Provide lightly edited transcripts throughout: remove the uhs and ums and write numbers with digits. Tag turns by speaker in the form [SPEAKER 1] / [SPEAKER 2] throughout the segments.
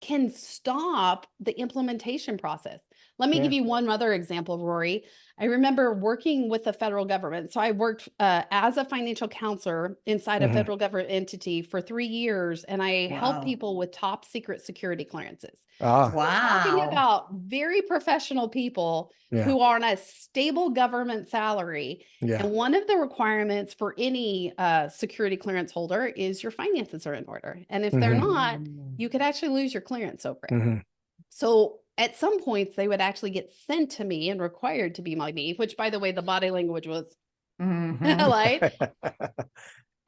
[SPEAKER 1] can stop the implementation process. Let me give you one other example, Rory. I remember working with the federal government. So I worked as a financial counselor inside a federal government entity for 3 years, and I helped people with top secret security clearances. So we're talking about very professional people who are on a stable government salary. And one of the requirements for any security clearance holder is your finances are in order. And if they're not, you could actually lose your clearance over it. So at some points, they would actually get sent to me and required to be my me, which, by the way, the body language was like.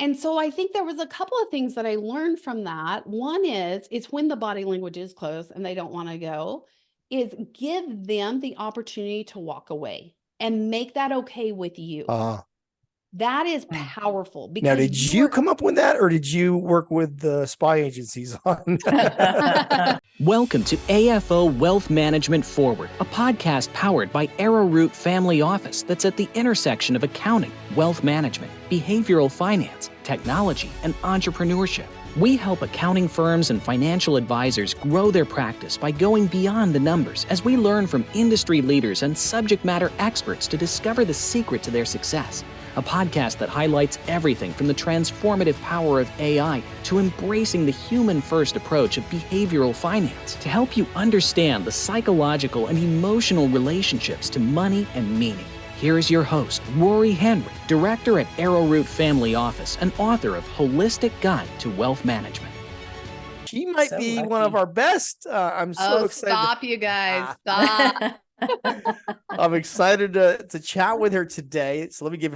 [SPEAKER 1] And so I think there was a couple of things that I learned from that. One is, it's when the body language is closed and they don't want to go, is give them the opportunity to walk away and make that okay with you. That is powerful. Because
[SPEAKER 2] now, did you come up with that, or did you work with the spy agencies on?
[SPEAKER 3] Welcome to AFO Wealth Management Forward, a podcast powered by Arrowroot Family Office that's at the intersection of accounting, wealth management, behavioral finance, technology, and entrepreneurship. We help accounting firms and financial advisors grow their practice by going beyond the numbers as we learn from industry leaders and subject matter experts to discover the secret to their success. A podcast that highlights everything from the transformative power of AI to embracing the human-first approach of behavioral finance to help you understand the psychological and emotional relationships to money and meaning. Here is your host, Rory Henry, Director at Arrowroot Family Office and author of Holistic Guide to Wealth Management.
[SPEAKER 2] She might be lucky. One of our best. I'm so excited.
[SPEAKER 1] Stop, you guys. Stop.
[SPEAKER 2] I'm excited to chat with her today. So let me give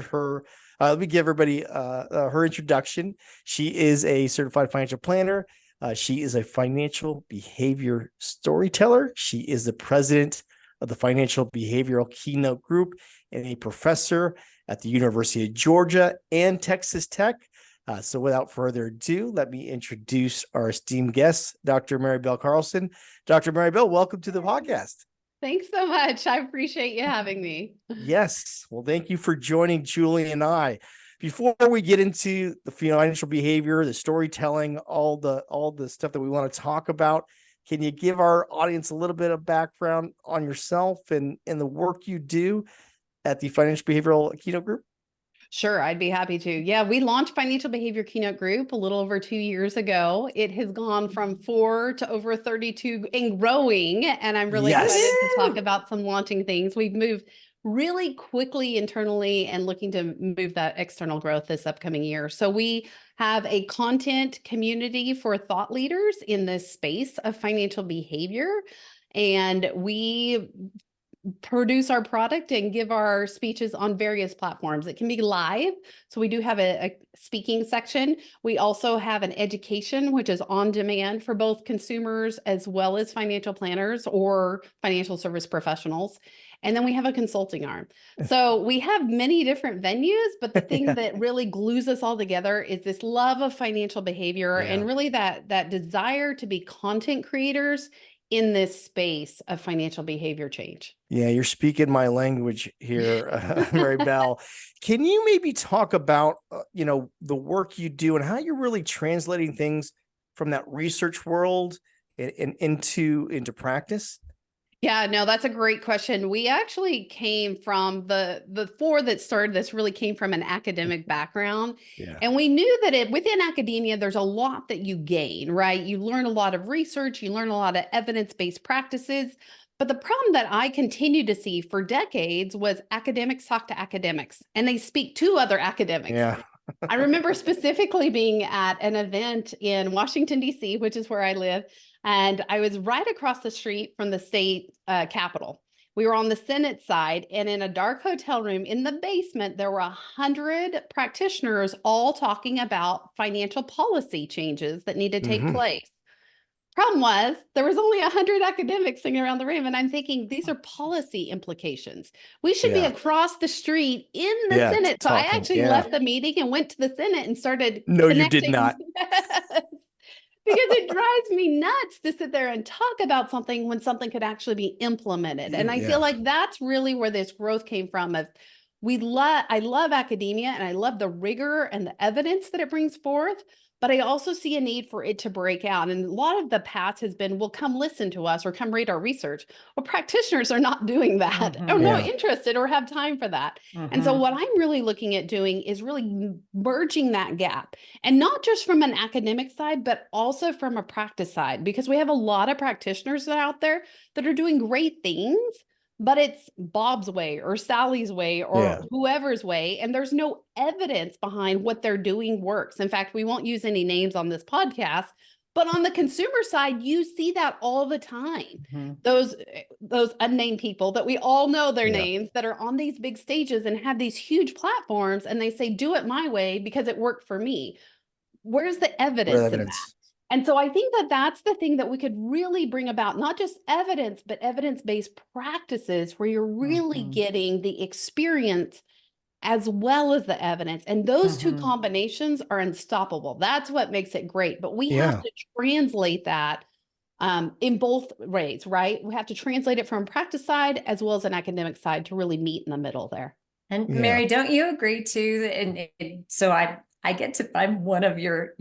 [SPEAKER 2] everybody her introduction. She is a certified financial planner. She is a financial behavior storyteller. She is the president of the Financial Behavioral Keynote Group and a professor at the University of Georgia and Texas Tech. So without further ado, let me introduce our esteemed guest, Dr. Mary Bell Carlson. Dr. Mary Bell, welcome to the podcast.
[SPEAKER 1] Thanks so much. I appreciate you having me.
[SPEAKER 2] Yes. Well, thank you for joining Julie and I. Before we get into the financial behavior, the storytelling, all the stuff that we want to talk about, can you give our audience a little bit of background on yourself and the work you do at the Financial Behavioral Keynote Group?
[SPEAKER 1] Sure, I'd be happy to. Yeah, we launched Financial Behavior Keynote Group a little over 2 years ago. It has gone from 4 to over 32 and growing. And I'm really excited to talk about some launching things. We've moved really quickly internally and looking to move that external growth this upcoming year. So we have a content community for thought leaders in this space of financial behavior. And we produce our product and give our speeches on various platforms. It can be live. So we do have a speaking section. We also have an education, which is on demand for both consumers as well as financial planners or financial service professionals. And then we have a consulting arm. So we have many different venues, but the thing that really glues us all together is this love of financial behavior and really that desire to be content creators in this space of financial behavior change.
[SPEAKER 2] Yeah, you're speaking my language here, Mary Bell. Can you maybe talk about, the work you do and how you're really translating things from that research world and into practice?
[SPEAKER 1] Yeah, no, that's a great question. We actually came from the four that started this really came from an academic background. Yeah. And we knew that within academia, there's a lot that you gain, right? You learn a lot of research, you learn a lot of evidence-based practices. But the problem that I continued to see for decades was academics talk to academics and they speak to other academics. Yeah. I remember specifically being at an event in Washington, D.C., which is where I live. And I was right across the street from the state capitol. We were on the Senate side, and in a dark hotel room in the basement, there were 100 practitioners all talking about financial policy changes that need to take place. Problem was, there was only 100 academics sitting around the room, and I'm thinking, these are policy implications. We should be across the street in the Senate. So I actually left the meeting and went to the Senate and started
[SPEAKER 2] No, you did not.
[SPEAKER 1] Because it drives me nuts to sit there and talk about something when something could actually be implemented. And I feel like that's really where this growth came from. I love academia and I love the rigor and the evidence that it brings forth. but I also see a need for it to break out. And a lot of the past has been, well, come listen to us or come read our research. Well, practitioners are not doing that, or not interested or have time for that. And so what I'm really looking at doing is really merging that gap, and not just from an academic side, but also from a practice side, because we have a lot of practitioners that are out there that are doing great things, but it's Bob's way or Sally's way or whoever's way. And there's no evidence behind what they're doing works. In fact, we won't use any names on this podcast, but on the consumer side, you see that all the time. Those unnamed people that we all know their names that are on these big stages and have these huge platforms, and they say, do it my way because it worked for me. Where's the evidence in that? And so I think that that's the thing that we could really bring about, not just evidence, but evidence-based practices where you're really getting the experience as well as the evidence. And those two combinations are unstoppable. That's what makes it great. But we have to translate that in both ways, right? We have to translate it from a practice side as well as an academic side to really meet in the middle there.
[SPEAKER 4] And Mary, don't you agree too? And so I get to, I'm one of your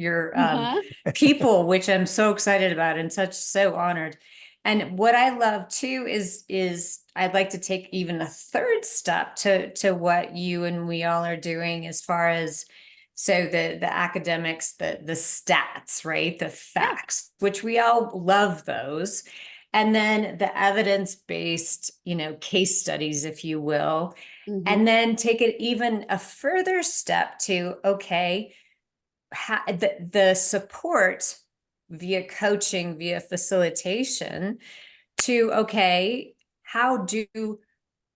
[SPEAKER 4] people, which I'm so excited about and so honored. And what I love too is I'd like to take even a third step to what you and we all are doing as far as, so the academics, the stats, right? The facts, which we all love those. And then the evidence-based, case studies, if you will. And then take it even a further step to, okay, the support via coaching, via facilitation to, okay, how do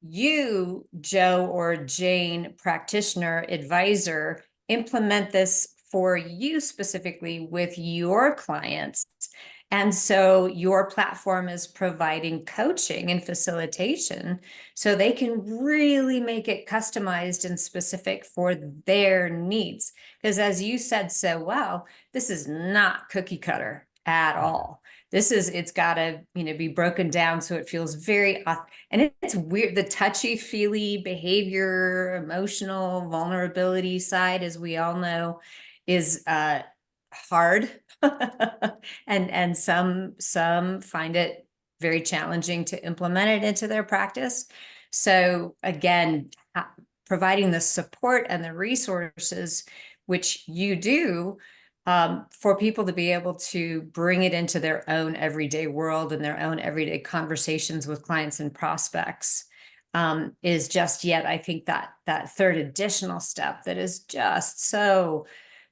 [SPEAKER 4] you, Joe or Jane, practitioner, advisor, implement this for you specifically with your clients? And so your platform is providing coaching and facilitation so they can really make it customized and specific for their needs. Because as you said so well, this is not cookie cutter at all. It's got to, be broken down so it feels very, and it's weird. The touchy-feely behavior, emotional vulnerability side, as we all know, is hard. and some find it very challenging to implement it into their practice. So again, providing the support and the resources, which you do, for people to be able to bring it into their own everyday world and their own everyday conversations with clients and prospects, is just yet, I think, that third additional step that is just so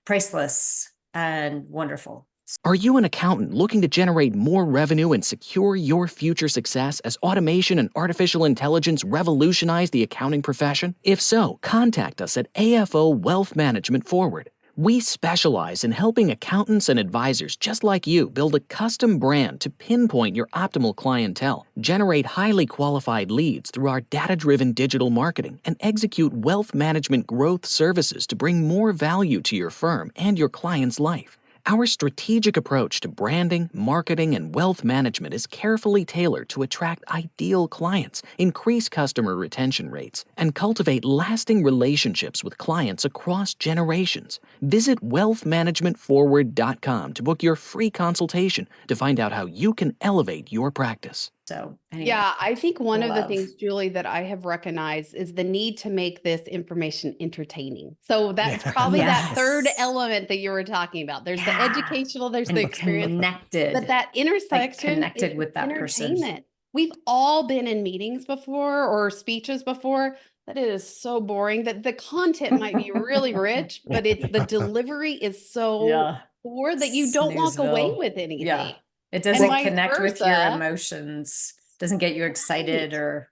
[SPEAKER 4] priceless and wonderful.
[SPEAKER 3] Are you an accountant looking to generate more revenue and secure your future success as automation and artificial intelligence revolutionize the accounting profession? If so, contact us at AFO Wealth Management Forward. We specialize in helping accountants and advisors just like you build a custom brand to pinpoint your optimal clientele, generate highly qualified leads through our data-driven digital marketing, and execute wealth management growth services to bring more value to your firm and your client's life. Our strategic approach to branding, marketing, and wealth management is carefully tailored to attract ideal clients, increase customer retention rates, and cultivate lasting relationships with clients across generations. Visit wealthmanagementforward.com to book your free consultation to find out how you can elevate your practice.
[SPEAKER 4] So anyway,
[SPEAKER 1] yeah, I think one of the things, Julie, that I have recognized is the need to make this information entertaining. So that's probably that third element that you were talking about. There's the educational, there's the experience,
[SPEAKER 4] connected,
[SPEAKER 1] but that intersection
[SPEAKER 4] connected with that person.
[SPEAKER 1] We've all been in meetings before or speeches before that it is so boring that the content might be really rich, but the delivery is so poor that you don't walk away with anything.
[SPEAKER 4] Yeah. It doesn't connect with your emotions, doesn't get you excited or.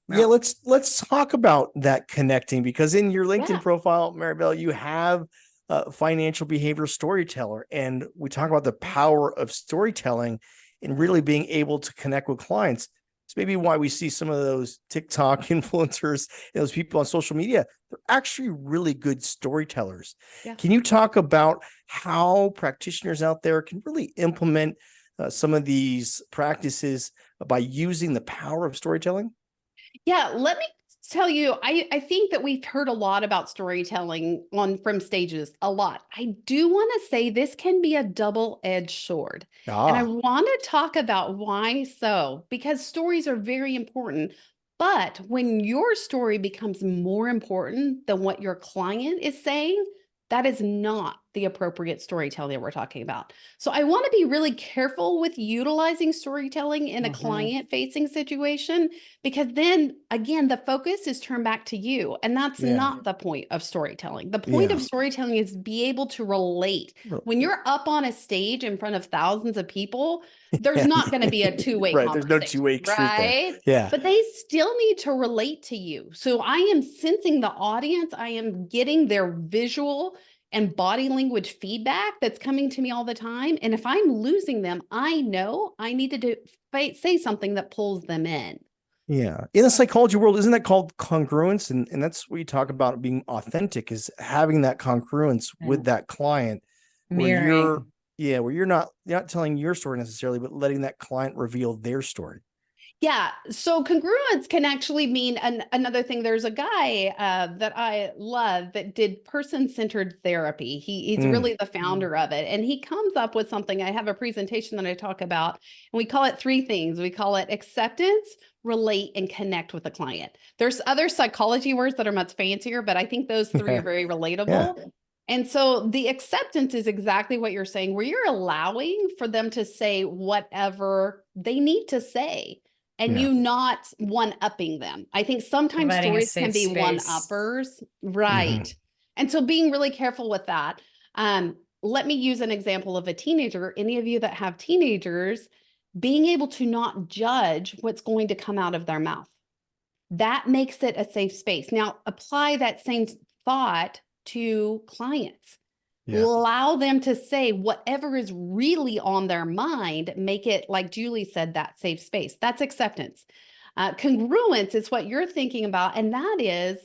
[SPEAKER 2] Yeah, let's talk about that connecting, because in your LinkedIn profile, Maribel, you have a financial behavior storyteller, and we talk about the power of storytelling and really being able to connect with clients. It's maybe why we see some of those TikTok influencers and those people on social media. They're actually really good storytellers. Yeah. Can you talk about how practitioners out there can really implement some of these practices by using the power of storytelling?
[SPEAKER 1] Yeah, let me tell you, I think that we've heard a lot about storytelling from stages, a lot. I do want to say this can be a double-edged sword. And I want to talk about why so, because stories are very important. But when your story becomes more important than what your client is saying, that is not the appropriate storytelling that we're talking about. So I want to be really careful with utilizing storytelling in a client-facing situation, because then again, the focus is turned back to you. And that's not the point of storytelling. The point of storytelling is be able to relate. When you're up on a stage in front of thousands of people, there's not going to be a two-way
[SPEAKER 2] right.
[SPEAKER 1] conversation.
[SPEAKER 2] There's no two-way truth
[SPEAKER 1] right?
[SPEAKER 2] there. Yeah.
[SPEAKER 1] But they still need to relate to you. So I am sensing the audience. I am getting their visual and body language feedback that's coming to me all the time. And if I'm losing them, I know I need to say something that pulls them in.
[SPEAKER 2] Yeah. In the psychology world, isn't that called congruence? And that's what you talk about being authentic, is having that congruence with that client.
[SPEAKER 4] Mirroring.
[SPEAKER 2] Where you're not telling your story necessarily, but letting that client reveal their story.
[SPEAKER 1] Yeah. So congruence can actually mean another thing. There's a guy that I love that did person-centered therapy. He's really the founder of it. And he comes up with something. I have a presentation that I talk about, and we call it 3 things. We call it acceptance, relate, and connect with the client. There's other psychology words that are much fancier, but I think those 3 are very relatable. Yeah. And so the acceptance is exactly what you're saying, where you're allowing for them to say whatever they need to say. And you not one-upping them. I think sometimes stories can be one-uppers. Right. And so being really careful with that. Let me use an example of a teenager. Any of you that have teenagers, being able to not judge what's going to come out of their mouth. That makes it a safe space. Now, apply that same thought to clients. Allow them to say whatever is really on their mind, make it, like Julie said, that safe space. That's acceptance. Congruence is what you're thinking about, and that is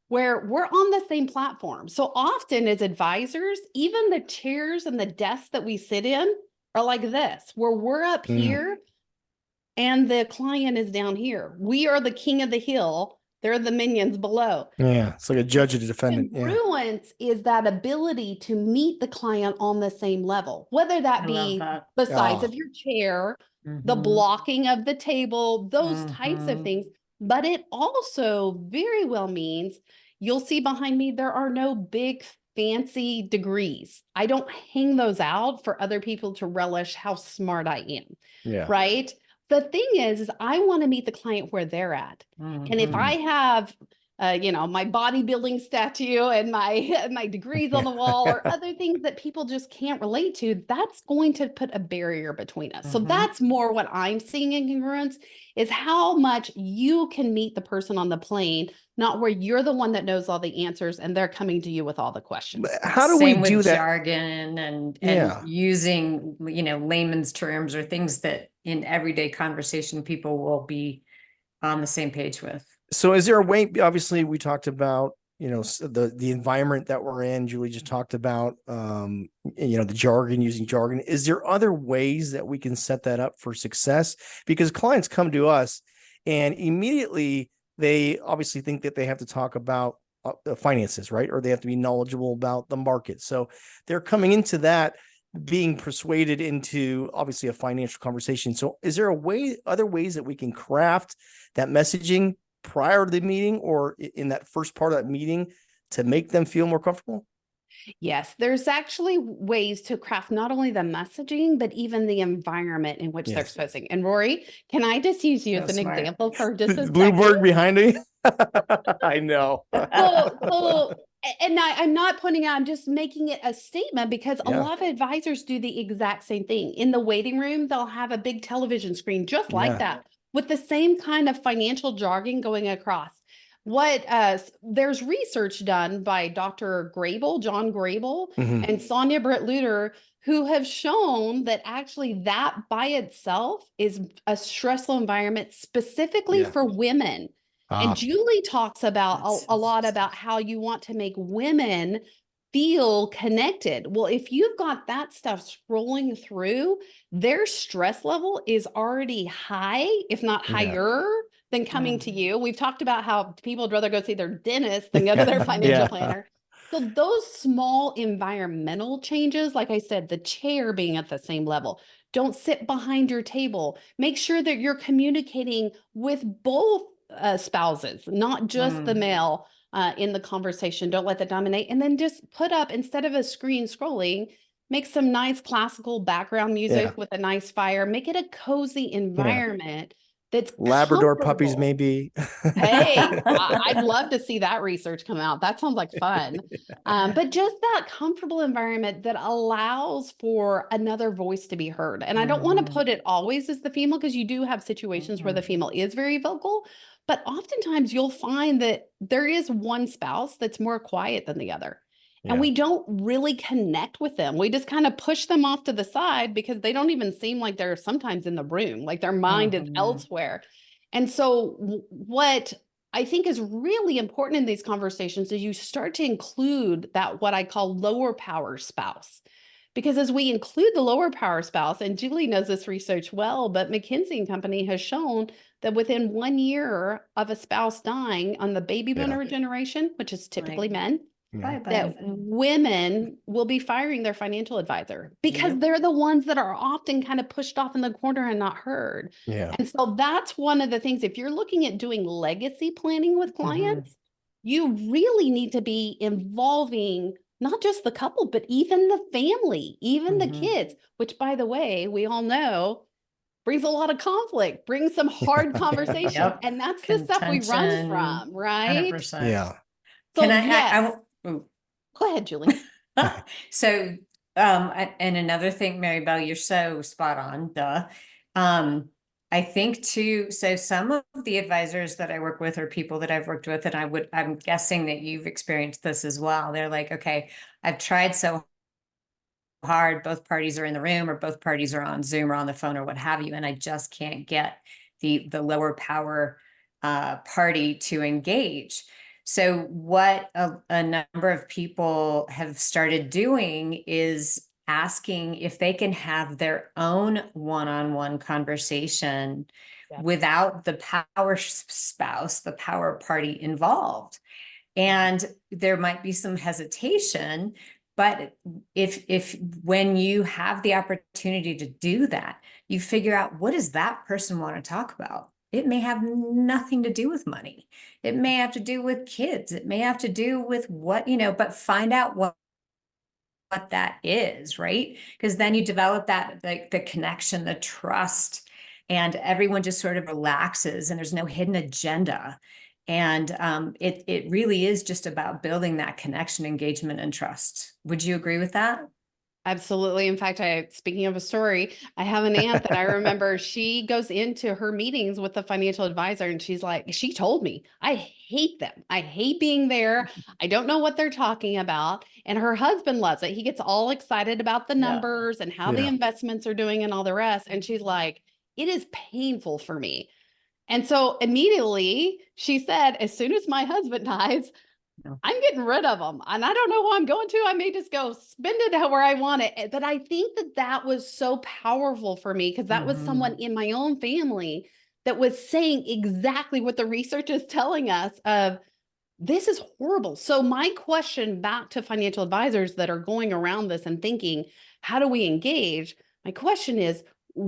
[SPEAKER 1] where we're on the same platform. So often as advisors, even the chairs and the desks that we sit in are like this, where we're up here and the client is down here. We are the king of the hill. They're the minions below.
[SPEAKER 2] Yeah, it's like a judge and a defendant.
[SPEAKER 1] Congruence is that ability to meet the client on the same level, whether that be the size of your chair, the blocking of the table, those types of things. But it also very well means, you'll see behind me, there are no big fancy degrees. I don't hang those out for other people to relish how smart I am. Yeah. Right? The thing is I want to meet the client where they're at. And if I have, my bodybuilding statue and my degrees on the wall or other things that people just can't relate to, that's going to put a barrier between us. So that's more what I'm seeing in congruence, is how much you can meet the person on the plane, not where you're the one that knows all the answers and they're coming to you with all the questions.
[SPEAKER 2] But how do we do that?
[SPEAKER 4] Jargon and using, layman's terms or things that in everyday conversation people will be on the same page with.
[SPEAKER 2] So is there a way, obviously we talked about, the environment that we're in, Julie just talked about, the jargon, using jargon. Is there other ways that we can set that up for success? Because clients come to us and immediately they obviously think that they have to talk about the finances, right? Or they have to be knowledgeable about the market. So they're coming into that being persuaded into obviously a financial conversation. So is there other ways that we can craft that messaging prior to the meeting or in that first part of that meeting to make them feel more comfortable?
[SPEAKER 1] Yes, there's actually ways to craft not only the messaging, but even the environment in which they're exposing. And Rory, can I just use you as an example for just a
[SPEAKER 2] Bloomberg behind me? I know.
[SPEAKER 1] And I'm not pointing out, I'm just making it a statement, because a lot of advisors do the exact same thing. In the waiting room, they'll have a big television screen just like that, with the same kind of financial jargon going across. There's research done by Dr. John Grable, and Sonia Britt-Luter, who have shown that actually that by itself is a stressful environment specifically for women. And Julie talks about a lot about how you want to make women feel connected. Well, if you've got that stuff scrolling through, their stress level is already high, if not higher than coming to you. We've talked about how people would rather go see their dentist than go to their financial planner. So those small environmental changes, like I said, the chair being at the same level, don't sit behind your table. Make sure that you're communicating with both spouses, not just the male in the conversation. Don't let that dominate. And then just put up, instead of a screen scrolling, make some nice classical background music with a nice fire. Make it a cozy environment. That's
[SPEAKER 2] Labrador puppies, maybe.
[SPEAKER 1] Hey, I'd love to see that research come out. That sounds like fun. But just that comfortable environment that allows for another voice to be heard. And I don't want to put it always as the female, because you do have situations where the female is very vocal, but oftentimes you'll find that there is one spouse that's more quiet than the other. And we don't really connect with them. We just kind of push them off to the side because they don't even seem like they're sometimes in the room, like their mind is elsewhere. And so what I think is really important in these conversations is you start to include that, what I call lower power spouse. Because as we include the lower power spouse, and Julie knows this research well, but McKinsey and Company has shown that within 1 year of a spouse dying on the baby boomer generation, which is typically men, that women will be firing their financial advisor because they're the ones that are often kind of pushed off in the corner and not heard. And so that's one of the things, if you're looking at doing legacy planning with clients, you really need to be involving not just the couple, but even the family, even the kids, which, by the way, we all know brings a lot of conflict, brings some hard conversation. And that's the stuff we run from, right?
[SPEAKER 4] 100%.
[SPEAKER 2] Yeah.
[SPEAKER 4] So
[SPEAKER 1] go ahead, Julie.
[SPEAKER 4] So, and another thing, Mary Bell, you're so spot on. I think too, so some of the advisors that I work with are people that I've worked with, and I'm guessing that you've experienced this as well. They're like, okay, I've tried so hard, both parties are in the room or both parties are on Zoom or on the phone or what have you, and I just can't get the lower power party to engage. So what a number of people have started doing is asking if they can have their own one-on-one conversation without the power spouse, the power party involved. And there might be some hesitation, but if when you have the opportunity to do that, you figure out, what does that person want to talk about? It may have nothing to do with money. It may have to do with kids. It may have to do with what, but find out what that is, right? Because then you develop that, like the connection, the trust, and everyone just sort of relaxes and there's no hidden agenda. And it really is just about building that connection, engagement, and trust. Would you agree with that?
[SPEAKER 1] Absolutely. In fact, speaking of a story, I have an aunt that I remember, she goes into her meetings with the financial advisor and she's like, she told me, I hate them. I hate being there. I don't know what they're talking about. And her husband loves it. He gets all excited about the numbers and how the investments are doing and all the rest. And she's like, it is painful for me. And so immediately she said, as soon as my husband dies, I'm getting rid of them. And I don't know who I'm going to. I may just go spend it where I want it. But I think that was so powerful for me, because that was someone in my own family that was saying exactly what the research is telling us of, this is horrible. So my question back to financial advisors that are going around this and thinking, how do we engage? My question is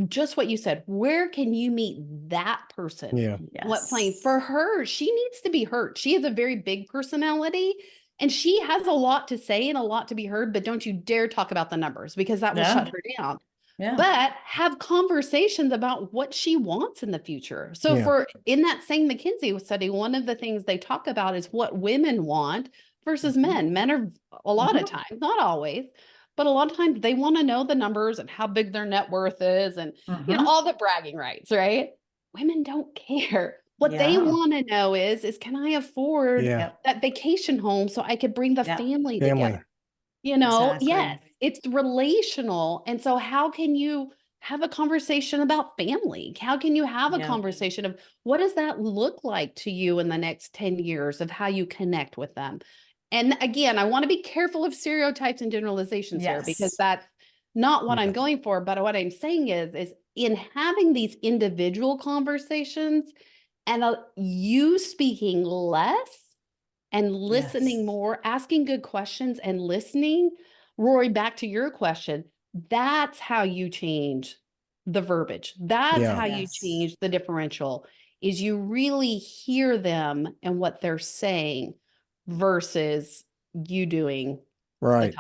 [SPEAKER 1] just what you said. Where can you meet that person? What plane? For her, she needs to be heard. She has a very big personality and she has a lot to say and a lot to be heard, but don't you dare talk about the numbers, because that will shut her down. But have conversations about what she wants in the future. So for in that same McKinsey study, one of the things they talk about is what women want versus men. Men are a lot of times, not always, but a lot of times they want to know the numbers and how big their net worth is and all the bragging rights, right? Women don't care. What they want to know is can I afford that vacation home so I could bring the family together? Yes, it's relational. And so how can you have a conversation about family? How can you have a conversation of what does that look like to you in the next 10 years of how you connect with them? And again, I want to be careful of stereotypes and generalizations here, because that's not what I'm going for. But what I'm saying is in having these individual conversations, And you speaking less and listening more, asking good questions and listening. Rory, back to your question, that's how you change the verbiage. That's how you change the differential, is you really hear them and what they're saying versus you doing the talking.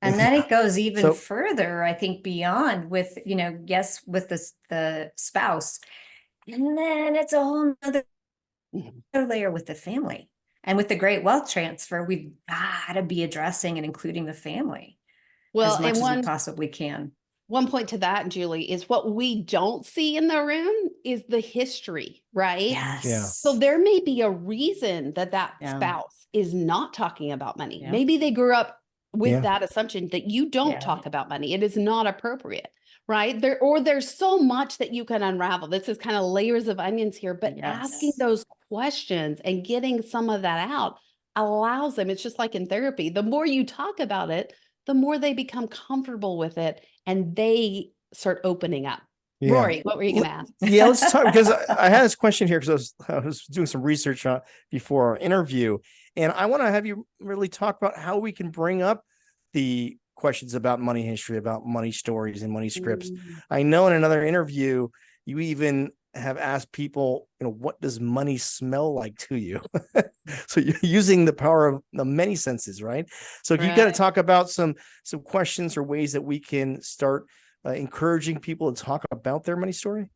[SPEAKER 4] And then it goes even further, I think, beyond with, yes, with the spouse. And then it's a whole other layer with the family. And with the great wealth transfer, we've got to be addressing and including the family as much as we possibly can.
[SPEAKER 1] One point to that, Julie, is what we don't see in the room is the history, right?
[SPEAKER 4] Yes.
[SPEAKER 2] Yeah.
[SPEAKER 1] So there may be a reason that spouse is not talking about money.
[SPEAKER 4] Yeah.
[SPEAKER 1] Maybe they grew up with that assumption that you don't talk about money. It is not appropriate, right? There's so much that you can unravel. This is kind of layers of onions here, but asking those questions and getting some of that out allows them. It's just like in therapy. The more you talk about it, the more they become comfortable with it and they start opening up. Yeah. Rory, what were you going to ask?
[SPEAKER 2] Yeah, let's talk, because I had this question here because I was doing some research before our interview, and I want to have you really talk about how we can bring up the questions about money history, about money stories and money scripts. I know in another interview, you even have asked people, what does money smell like to you? So you're using the power of the many senses, right? So you got to talk about some questions or ways that we can start encouraging people to talk about their money story.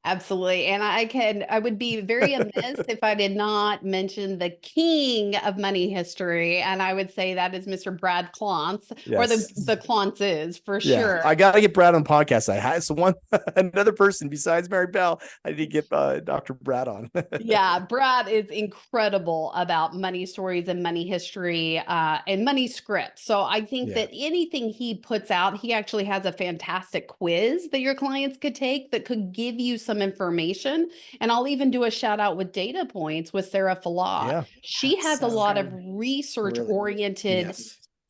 [SPEAKER 1] Absolutely. And I would be very amiss if I did not mention the king of money history. And I would say that is Mr. Brad Klontz, or the Klontz for sure.
[SPEAKER 2] I got to get Brad on the podcast. I had another person besides Mary Bell. I need to get Dr. Brad on.
[SPEAKER 1] Yeah, Brad is incredible about money stories and money history and money scripts. So I think that anything he puts out, he actually has a fantastic quiz that your clients could take that could give you some information. And I'll even do a shout out with data points with Sarah Falah. Yeah, she has a lot of research oriented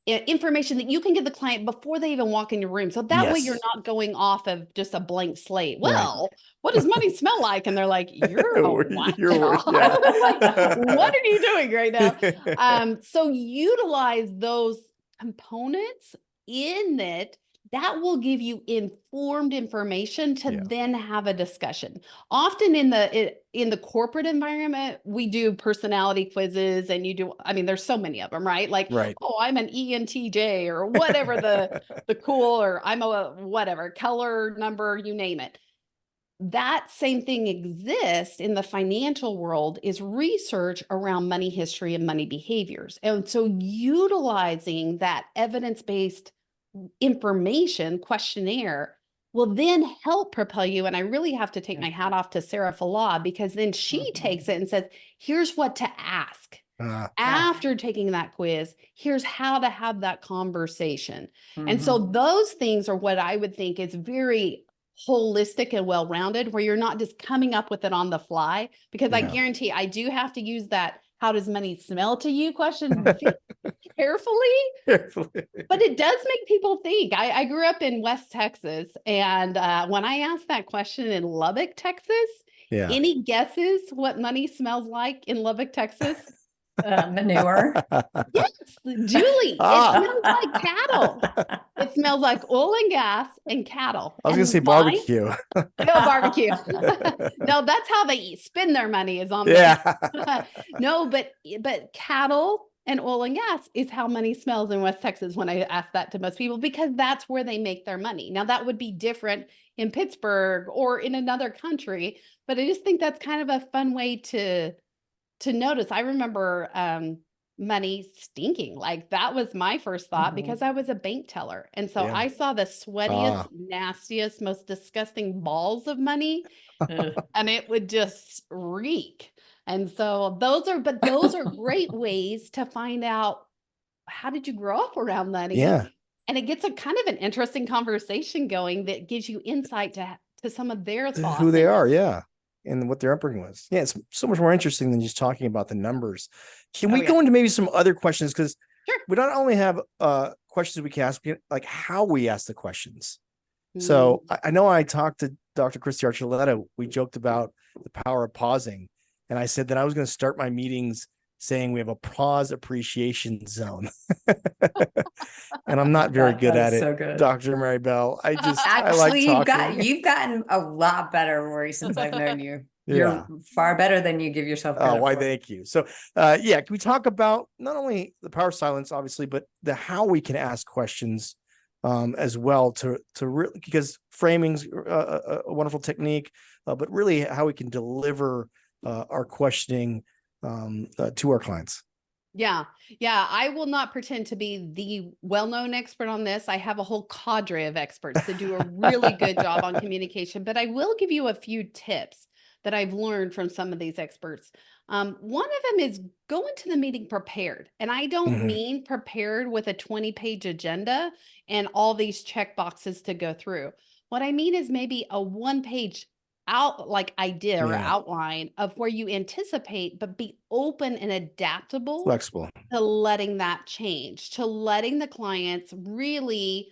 [SPEAKER 1] information that you can give the client before they even walk in your room. So that way you're not going off of just a blank slate. Well, what does money smell like? And they're like, you're a what? What are you doing right now? So utilize those components in it. That will give you informed information to then have a discussion. Often in the corporate environment, we do personality quizzes, and there's so many of them, right? Like, oh, I'm an ENTJ or whatever the cool, or I'm a whatever color number, you name it. That same thing exists in the financial world, is research around money history and money behaviors. And so utilizing that evidence-based information questionnaire will then help propel you. And I really have to take my hat off to Sarah Falah, because then she takes it and says, here's what to ask. After taking that quiz, here's how to have that conversation. And so those things are what I would think is very holistic and well-rounded, where you're not just coming up with it on the fly, because I guarantee I do have to use that how does money smell to you question carefully, but it does make people think. I grew up in West Texas, and when I asked that question in Lubbock, Texas, any guesses what money smells like in Lubbock, Texas?
[SPEAKER 4] Manure.
[SPEAKER 1] Yes, Julie. It smells like cattle. It smells like oil and gas and cattle.
[SPEAKER 2] I was going to say barbecue.
[SPEAKER 1] No, barbecue. No, that's how they spend their money, is on no, but cattle and oil and gas is how money smells in West Texas when I ask that to most people, because that's where they make their money. Now, that would be different in Pittsburgh or in another country, but I just think that's kind of a fun way to notice. I remember money stinking. Like, that was my first thought, because I was a bank teller. And so I saw the sweatiest, nastiest, most disgusting balls of money, and it would just reek. And so those are great ways to find out, how did you grow up around money? Yeah. And it gets a kind of an interesting conversation going that gives you insight to some of their thoughts.
[SPEAKER 2] Who they are. Yeah. And what their upbringing was. Yeah, it's so much more interesting than just talking about the numbers. Can we go into maybe some other questions? Because we not only have questions we can ask, like how we ask the questions. So I know I talked to Dr. Christy Archuleta, we joked about the power of pausing. And I said that I was going to start my meetings saying we have a pause appreciation zone. And I'm not very good at it,
[SPEAKER 4] so good.
[SPEAKER 2] Dr. Mary Bell. I
[SPEAKER 4] Actually,
[SPEAKER 2] like talking.
[SPEAKER 4] you've gotten a lot better, Rory, since I've known you.
[SPEAKER 2] Yeah.
[SPEAKER 4] You're far better than you give yourself credit
[SPEAKER 2] why?
[SPEAKER 4] for.
[SPEAKER 2] Thank you. So, can we talk about not only the power of silence, obviously, but the how we can ask questions as well to really, because framing's a wonderful technique, but really how we can deliver our questioning to our clients.
[SPEAKER 1] Yeah. I will not pretend to be the well-known expert on this. I have a whole cadre of experts that do a really good job on communication, but I will give you a few tips that I've learned from some of these experts. One of them is go into the meeting prepared. And I don't mean prepared with a 20-page agenda and all these check boxes to go through. What I mean is maybe a 1-page idea or outline of where you anticipate, but be open and adaptable,
[SPEAKER 2] flexible
[SPEAKER 1] to letting that change, to letting the clients really,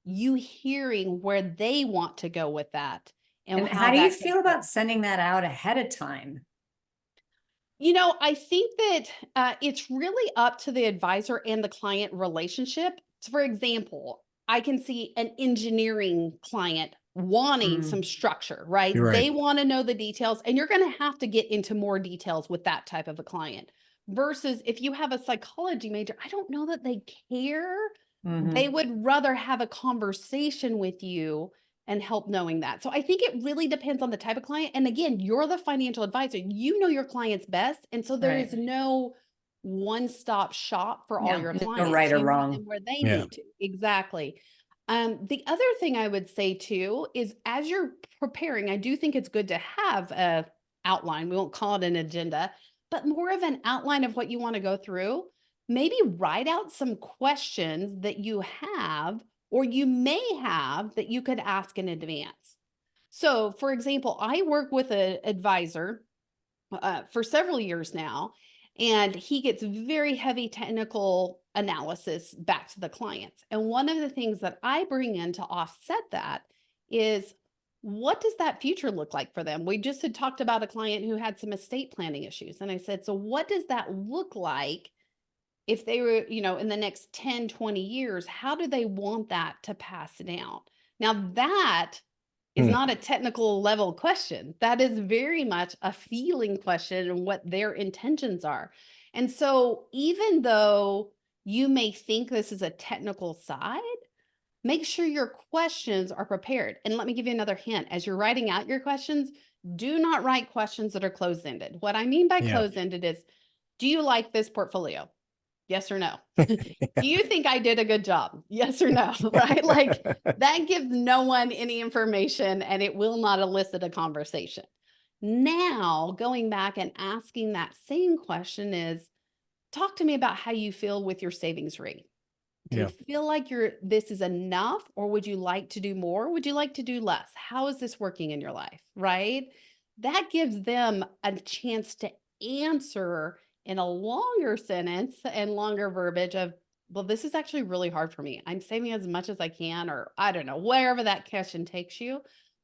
[SPEAKER 1] you hearing where they want to go with that.
[SPEAKER 4] And how do you feel about sending that out ahead of time?
[SPEAKER 1] I think that it's really up to the advisor and the client relationship. So for example, I can see an engineering client wanting some structure, right?
[SPEAKER 2] You're right.
[SPEAKER 1] They want to know the details, and you're going to have to get into more details with that type of a client. Versus if you have a psychology major, I don't know that they care. They would rather have a conversation with you and help knowing that. So I think it really depends on the type of client. And again, you're the financial advisor. You know your clients best. And so there is no one-stop shop for all your clients.
[SPEAKER 4] No right or
[SPEAKER 1] You
[SPEAKER 4] wrong.
[SPEAKER 1] meet them where they need to. Exactly. The other thing I would say too is as you're preparing, I do think it's good to have a outline. We won't call it an agenda, but more of an outline of what you want to go through. Maybe write out some questions that you have or you may have that you could ask in advance. So for example, I work with an advisor for several years now, and he gets very heavy technical analysis back to the clients. And one of the things that I bring in to offset that is, what does that future look like for them? We just had talked about a client who had some estate planning issues. And I said, so what does that look like if they were, in the next 10, 20 years? How do they want that to pass down? Now that is not a technical level question. That is very much a feeling question and what their intentions are. And so even though you may think this is a technical side, make sure your questions are prepared. And let me give you another hint. As you're writing out your questions, do not write questions that are closed-ended. What I mean by closed-ended is, do you like this portfolio? Yes or no? Do you think I did a good job? Yes or no? Right? Like that gives no one any information and it will not elicit a conversation. Now, going back and asking that same question is, talk to me about how you feel with your savings rate. Do you feel like this is enough, or would you like to do more? Would you like to do less? How is this working in your life? Right? That gives them a chance to answer in a longer sentence and longer verbiage of, well, this is actually really hard for me. I'm saving as much as I can, or I don't know, wherever that question takes you,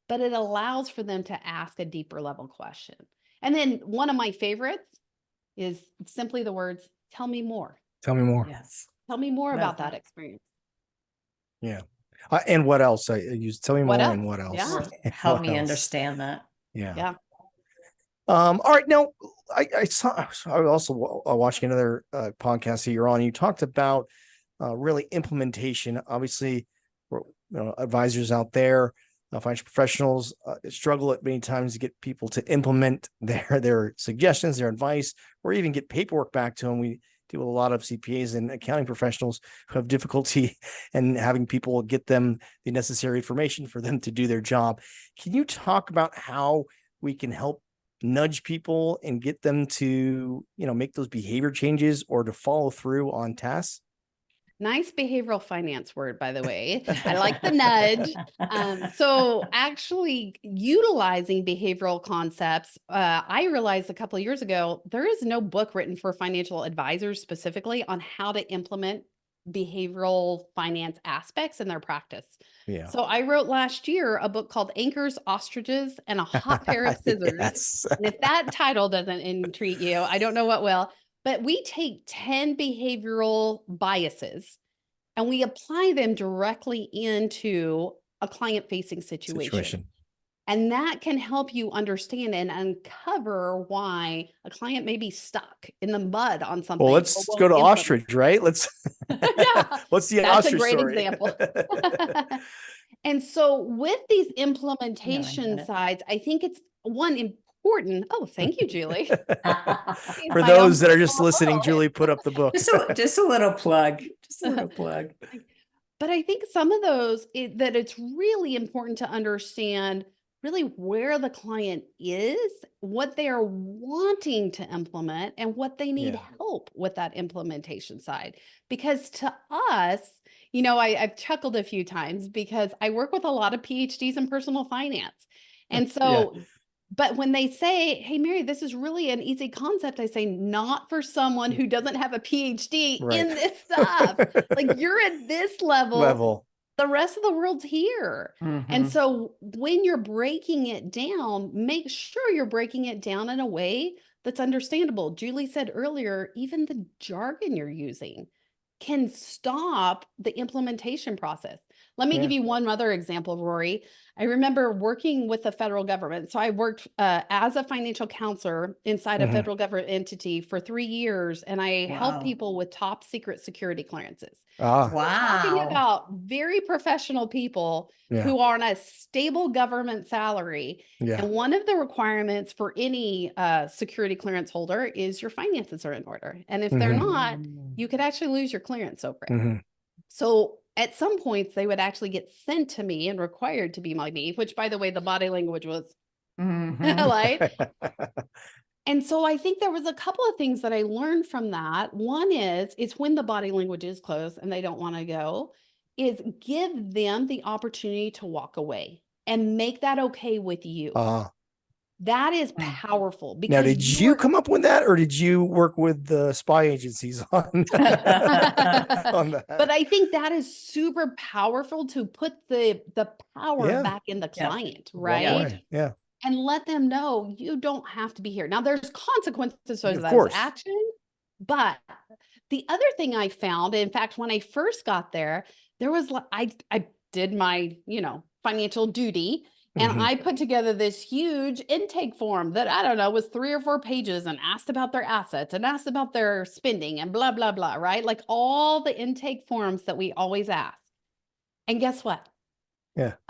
[SPEAKER 1] but it allows for them to ask a deeper level question. And then one of my favorites is simply the words, tell me more.
[SPEAKER 2] Tell me more.
[SPEAKER 4] Yes.
[SPEAKER 1] Tell me more about that experience.
[SPEAKER 2] Yeah. And what else? I use tell me more and what else?
[SPEAKER 1] Yeah.
[SPEAKER 4] Help me understand that.
[SPEAKER 2] Yeah. All right. Now, I was also watching another podcast that you're on. You talked about really implementation. Obviously, advisors out there, financial professionals struggle at many times to get people to implement their suggestions, their advice, or even get paperwork back to them. We deal with a lot of CPAs and accounting professionals who have difficulty in having people get them the necessary information for them to do their job. Can you talk about how we can help nudge people and get them to, make those behavior changes or to follow through on tasks?
[SPEAKER 1] Nice behavioral finance word, by the way. I like the nudge. So actually utilizing behavioral concepts, I realized a couple of years ago, there is no book written for financial advisors specifically on how to implement behavioral finance aspects in their practice.
[SPEAKER 2] Yeah.
[SPEAKER 1] So I wrote last year a book called Anchors, Ostriches, and a Hot Pair of Scissors.
[SPEAKER 2] Yes.
[SPEAKER 1] And if that title doesn't entreat you, I don't know what will. But we take 10 behavioral biases and we apply them directly into a client-facing situation. And that can help you understand and uncover why a client may be stuck in the mud on something.
[SPEAKER 2] Well, let's go to ostrich, right? Let's what's the
[SPEAKER 1] That's
[SPEAKER 2] ostrich
[SPEAKER 1] a great
[SPEAKER 2] story?
[SPEAKER 1] example. And so with these implementation sides, I think it's one important. Oh, thank you, Julie.
[SPEAKER 2] For those that are just listening, Julie put up the book.
[SPEAKER 4] Just a little plug. Just a little plug.
[SPEAKER 1] But I think some of those that it's really important to understand really where the client is, what they are wanting to implement, and what they need help with that implementation side. Because to us, you know, I've chuckled a few times because I work with a lot of PhDs in personal finance. And so, but when they say, hey, Mary, this is really an easy concept, I say, not for someone who doesn't have a PhD in this stuff. Like you're at this level. The rest of the world's here. And so when you're breaking it down, make sure you're breaking it down in a way that's understandable. Julie said earlier, even the jargon you're using can stop the implementation process. Let me give you one other example, Rory. I remember working with the federal government. So I worked as a financial counselor inside a federal government entity for 3 years, and I helped people with top secret security clearances.
[SPEAKER 2] Wow.
[SPEAKER 1] We're talking about very professional people who are on a stable government salary. And one of the requirements for any security clearance holder is your finances are in order. And if they're not, you could actually lose your clearance over it. So at some points, they would actually get sent to me and required to be my me, which, by the way, the body language was like. And so I think there was a couple of things that I learned from that. One is, it's when the body language is closed and they don't want to go, is give them the opportunity to walk away and make that okay with you. That is powerful. Because
[SPEAKER 2] now, did you come up with that, or did you work with the spy agencies on that?
[SPEAKER 1] But I think that is super powerful to put the power back in the client, right?
[SPEAKER 2] Yeah.
[SPEAKER 1] And let them know you don't have to be here. Now, there's consequences to
[SPEAKER 2] Of
[SPEAKER 1] those actions, but the other thing I found, in fact, when I first got there, there was I did my financial duty. And I put together this huge intake form that, I don't know, was 3 or 4 pages and asked about their assets and asked about their spending and blah, blah, blah, right? Like all the intake forms that we always ask. And guess what?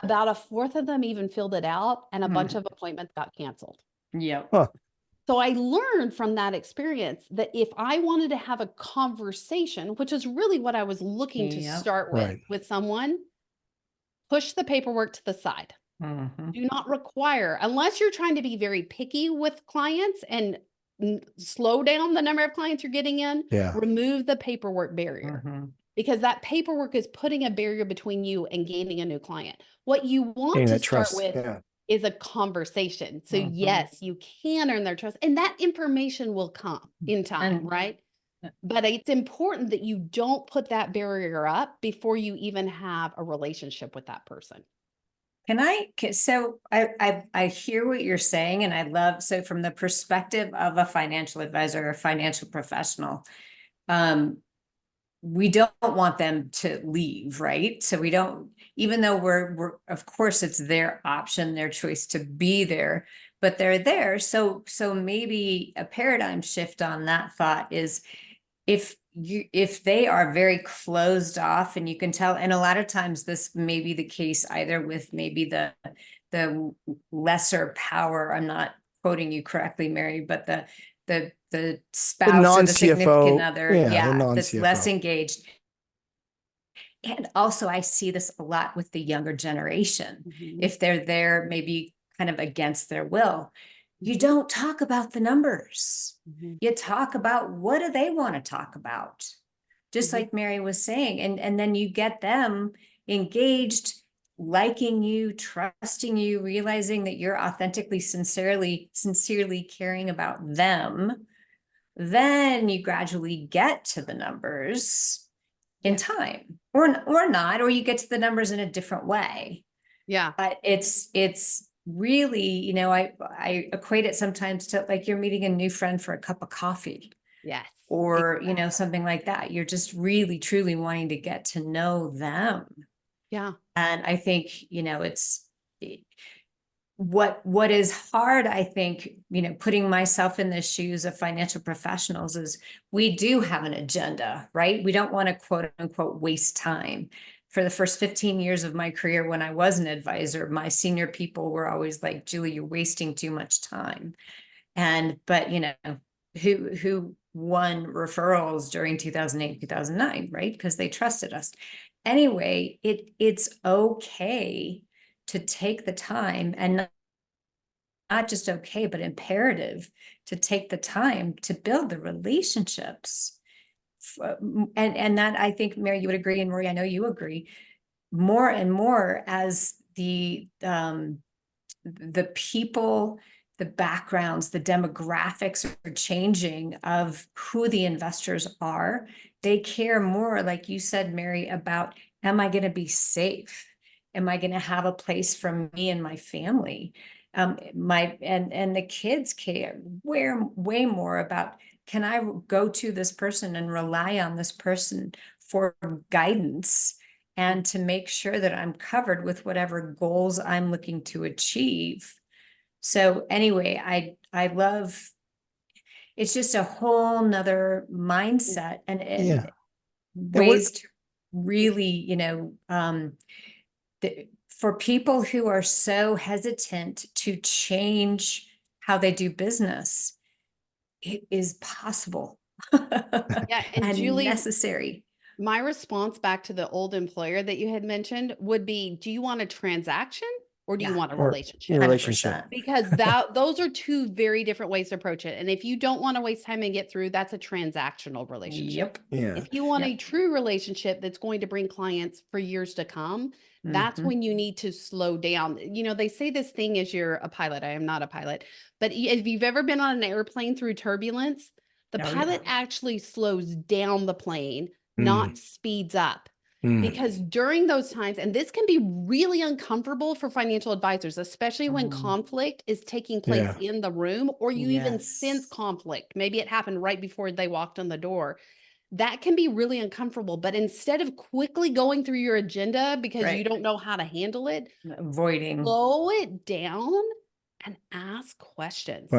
[SPEAKER 1] About a fourth of them even filled it out, and a bunch of appointments got canceled. So I learned from that experience that if I wanted to have a conversation, which is really what I was looking to start with someone, push the paperwork to the side. Do not require, unless you're trying to be very picky with clients and slow down the number of clients you're getting in, remove the paperwork barrier. Because that paperwork is putting a barrier between you and gaining a new client. What you want to start with is a conversation. So yes, you can earn their trust, and that information will come in time, right? But it's important that you don't put that barrier up before you even have a relationship with that person.
[SPEAKER 4] So I hear what you're saying, and I love, so from the perspective of a financial advisor or a financial professional, we don't want them to leave, right? So we don't, even though we're of course it's their option, their choice to be there, but they're there. So maybe a paradigm shift on that thought is, if they are very closed off, and you can tell, and a lot of times this may be the case either with maybe the lesser power, I'm not quoting you correctly, Mary, but the spouse or the significant other, that's less engaged. And also I see this a lot with the younger generation. If they're there maybe kind of against their will, you don't talk about the numbers. You talk about, what do they want to talk about? Just like Mary was saying, and then you get them engaged, liking you, trusting you, realizing that you're authentically, sincerely caring about them. Then you gradually get to the numbers, in time, or not, or you get to the numbers in a different way.
[SPEAKER 1] Yeah.
[SPEAKER 4] But it's really, you know, I equate it sometimes to like you're meeting a new friend for a cup of coffee.
[SPEAKER 1] Yes.
[SPEAKER 4] Or, you know, something like that. You're just really, truly wanting to get to know them.
[SPEAKER 1] Yeah.
[SPEAKER 4] And I think, you know, it's what is hard, I think, you know, putting myself in the shoes of financial professionals is we do have an agenda, right? We don't want to quote unquote waste time. For the first 15 years of my career, when I was an advisor, my senior people were always like, Julie, you're wasting too much time. But you know, who won referrals during 2008, 2009, right? Because they trusted us. Anyway, it's okay to take the time, and not just okay, but imperative to take the time to build the relationships. And that, I think, Mary, you would agree, and Rory, I know you agree, more and more as the people, the backgrounds, the demographics are changing of who the investors are. They care more, like you said, Mary, about, am I going to be safe? Am I going to have a place for me and my family? And the kids care way more about, can I go to this person and rely on this person for guidance and to make sure that I'm covered with whatever goals I'm looking to achieve. So anyway, I love, it's just a whole nother mindset and ways to really, you know, for people who are so hesitant to change how they do business, it is possible.
[SPEAKER 1] Yeah. And Julie,
[SPEAKER 4] necessary.
[SPEAKER 1] my response back to the old employer that you had mentioned would be, do you want a transaction or do you want a relationship?
[SPEAKER 2] Relationship.
[SPEAKER 1] Because those are two very different ways to approach it. And if you don't want to waste time and get through, that's a transactional relationship.
[SPEAKER 4] Yep.
[SPEAKER 2] Yeah.
[SPEAKER 1] If you want a true relationship that's going to bring clients for years to come, that's when you need to slow down. You know, they say this thing is you're a pilot. I am not a pilot, but if you've ever been on an airplane through turbulence, the pilot actually slows down the plane, not speeds up. Because during those times, and this can be really uncomfortable for financial advisors, especially when conflict is taking place in the room, or you even sense conflict. Maybe it happened right before they walked in the door. That can be really uncomfortable. But instead of quickly going through your agenda because you don't know how to handle it,
[SPEAKER 4] avoiding,
[SPEAKER 1] slow it down and ask questions.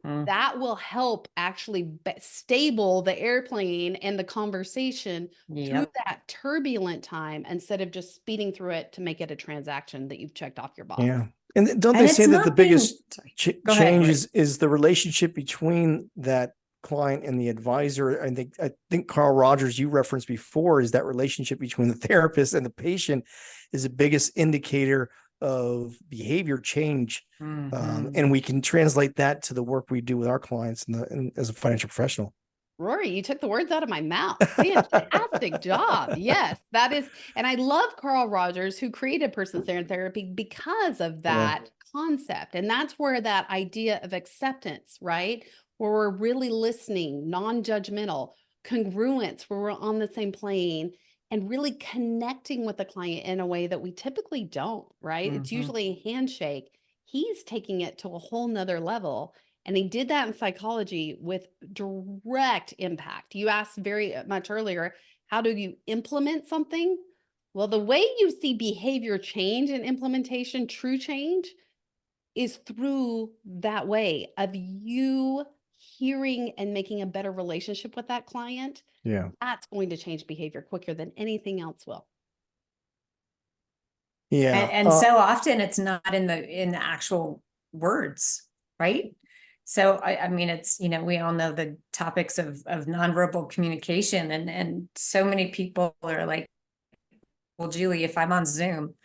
[SPEAKER 1] That will help actually stable the airplane and the conversation through that turbulent time, instead of just speeding through it to make it a transaction that you've checked off your box.
[SPEAKER 2] Yeah. And don't they say that the biggest change is the relationship between that client and the advisor? I think Carl Rogers, you referenced before, is that relationship between the therapist and the patient is the biggest indicator of behavior change. And we can translate that to the work we do with our clients and as a financial professional.
[SPEAKER 1] Rory, you took the words out of my mouth. Fantastic job. Yes, that is. And I love Carl Rogers, who created person-centered therapy because of that concept. And that's where that idea of acceptance, right? Where we're really listening, non-judgmental, congruence, where we're on the same plane, and really connecting with the client in a way that we typically don't, right? It's usually a handshake. He's taking it to a whole nother level. And he did that in psychology with direct impact. You asked very much earlier, how do you implement something? Well, the way you see behavior change and implementation, true change, is through that way of you hearing and making a better relationship with that client.
[SPEAKER 2] Yeah.
[SPEAKER 1] That's going to change behavior quicker than anything else will.
[SPEAKER 2] Yeah.
[SPEAKER 4] And so often it's not in the actual words, right? So I mean, it's, you know, we all know the topics of nonverbal communication, and so many people are like, well, Julie, if I'm on Zoom,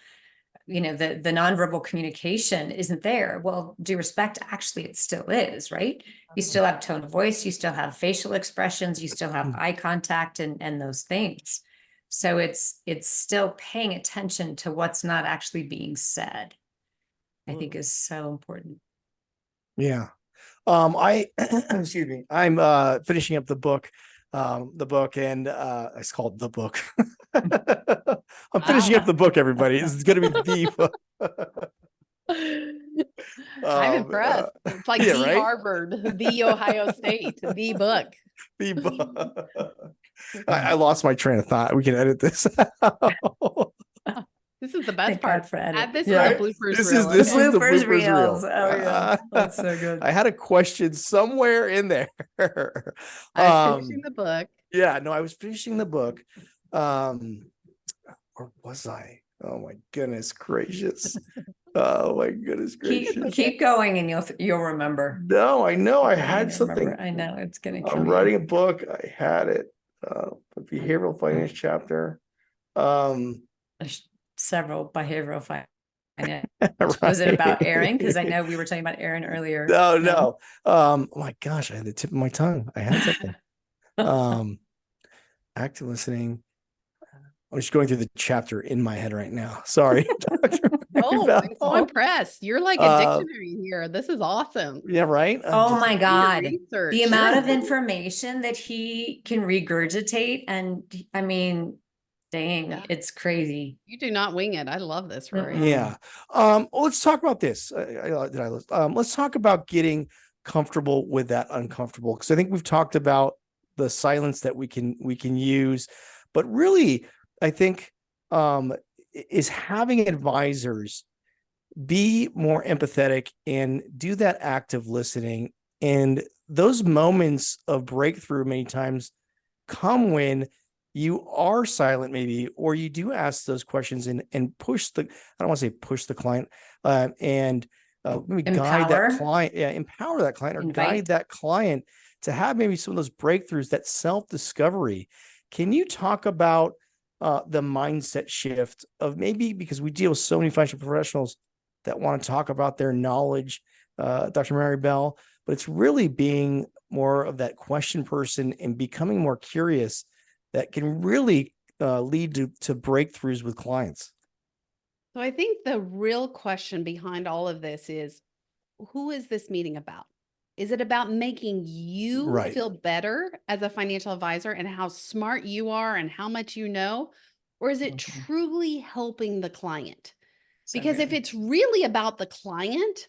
[SPEAKER 4] you know, the nonverbal communication isn't there. Well, due respect, actually it still is, right? You still have tone of voice, you still have facial expressions, you still have eye contact and those things. So it's still paying attention to what's not actually being said, I think is so important.
[SPEAKER 2] Yeah. Excuse me. I'm finishing up the book, the book, and it's called The Book. I'm finishing up the book, everybody. This is going to be the book.
[SPEAKER 1] I'm impressed. It's like the
[SPEAKER 2] right?
[SPEAKER 1] Harvard, the Ohio State, the book.
[SPEAKER 2] The book. I lost my train of thought. We can edit this out.
[SPEAKER 1] This is the best
[SPEAKER 4] Thank
[SPEAKER 1] part.
[SPEAKER 4] God for edit.
[SPEAKER 1] Add this
[SPEAKER 2] Yeah.
[SPEAKER 1] to the bloopers
[SPEAKER 2] This
[SPEAKER 1] reel.
[SPEAKER 2] is the
[SPEAKER 4] Bloopers
[SPEAKER 2] bloopers
[SPEAKER 4] reels.
[SPEAKER 2] reel.
[SPEAKER 4] Oh, yeah. That's so good.
[SPEAKER 2] I had a question somewhere in there.
[SPEAKER 1] I was finishing the book.
[SPEAKER 2] Yeah, no, I was finishing the book. Or was I? Oh my goodness gracious. Oh my goodness gracious.
[SPEAKER 4] Keep going and you'll remember.
[SPEAKER 2] No, I know I
[SPEAKER 4] You'll
[SPEAKER 2] had something.
[SPEAKER 4] remember. I know it's gonna kill
[SPEAKER 2] I'm
[SPEAKER 4] you.
[SPEAKER 2] writing a book. I had it. The behavioral finance chapter.
[SPEAKER 4] There's several behavioral finance. Was it about Aaron? Because I know we were talking about Aaron earlier.
[SPEAKER 2] No. Oh my gosh, I had the tip of my tongue. I had something. Active listening. I'm just going through the chapter in my head right now. Sorry.
[SPEAKER 1] Oh, I'm so impressed. You're like a dictionary here. This is awesome.
[SPEAKER 2] Yeah, right.
[SPEAKER 4] Oh my God.
[SPEAKER 1] Research.
[SPEAKER 4] The amount of information that he can regurgitate. And I mean, dang, it's crazy.
[SPEAKER 1] You do not wing it. I love this, Rory.
[SPEAKER 2] Yeah. Let's talk about this. Let's talk about getting comfortable with that uncomfortable. Because I think we've talked about the silence that we can use, but really, I think is having advisors be more empathetic and do that active listening. And those moments of breakthrough many times come when you are silent, maybe, or you do ask those questions and push I don't want to say push the client, and maybe guide that client, empower that client, or guide that client to have maybe some of those breakthroughs, that self-discovery. Can you talk about the mindset shift of, maybe because we deal with so many financial professionals that want to talk about their knowledge, Dr. Mary Bell, but it's really being more of that question person and becoming more curious that can really lead to breakthroughs with clients.
[SPEAKER 1] So I think the real question behind all of this is, who is this meeting about? Is it about making you feel better as a financial advisor and how smart you are and how much you know? Or is it truly helping the client? Because if it's really about the client,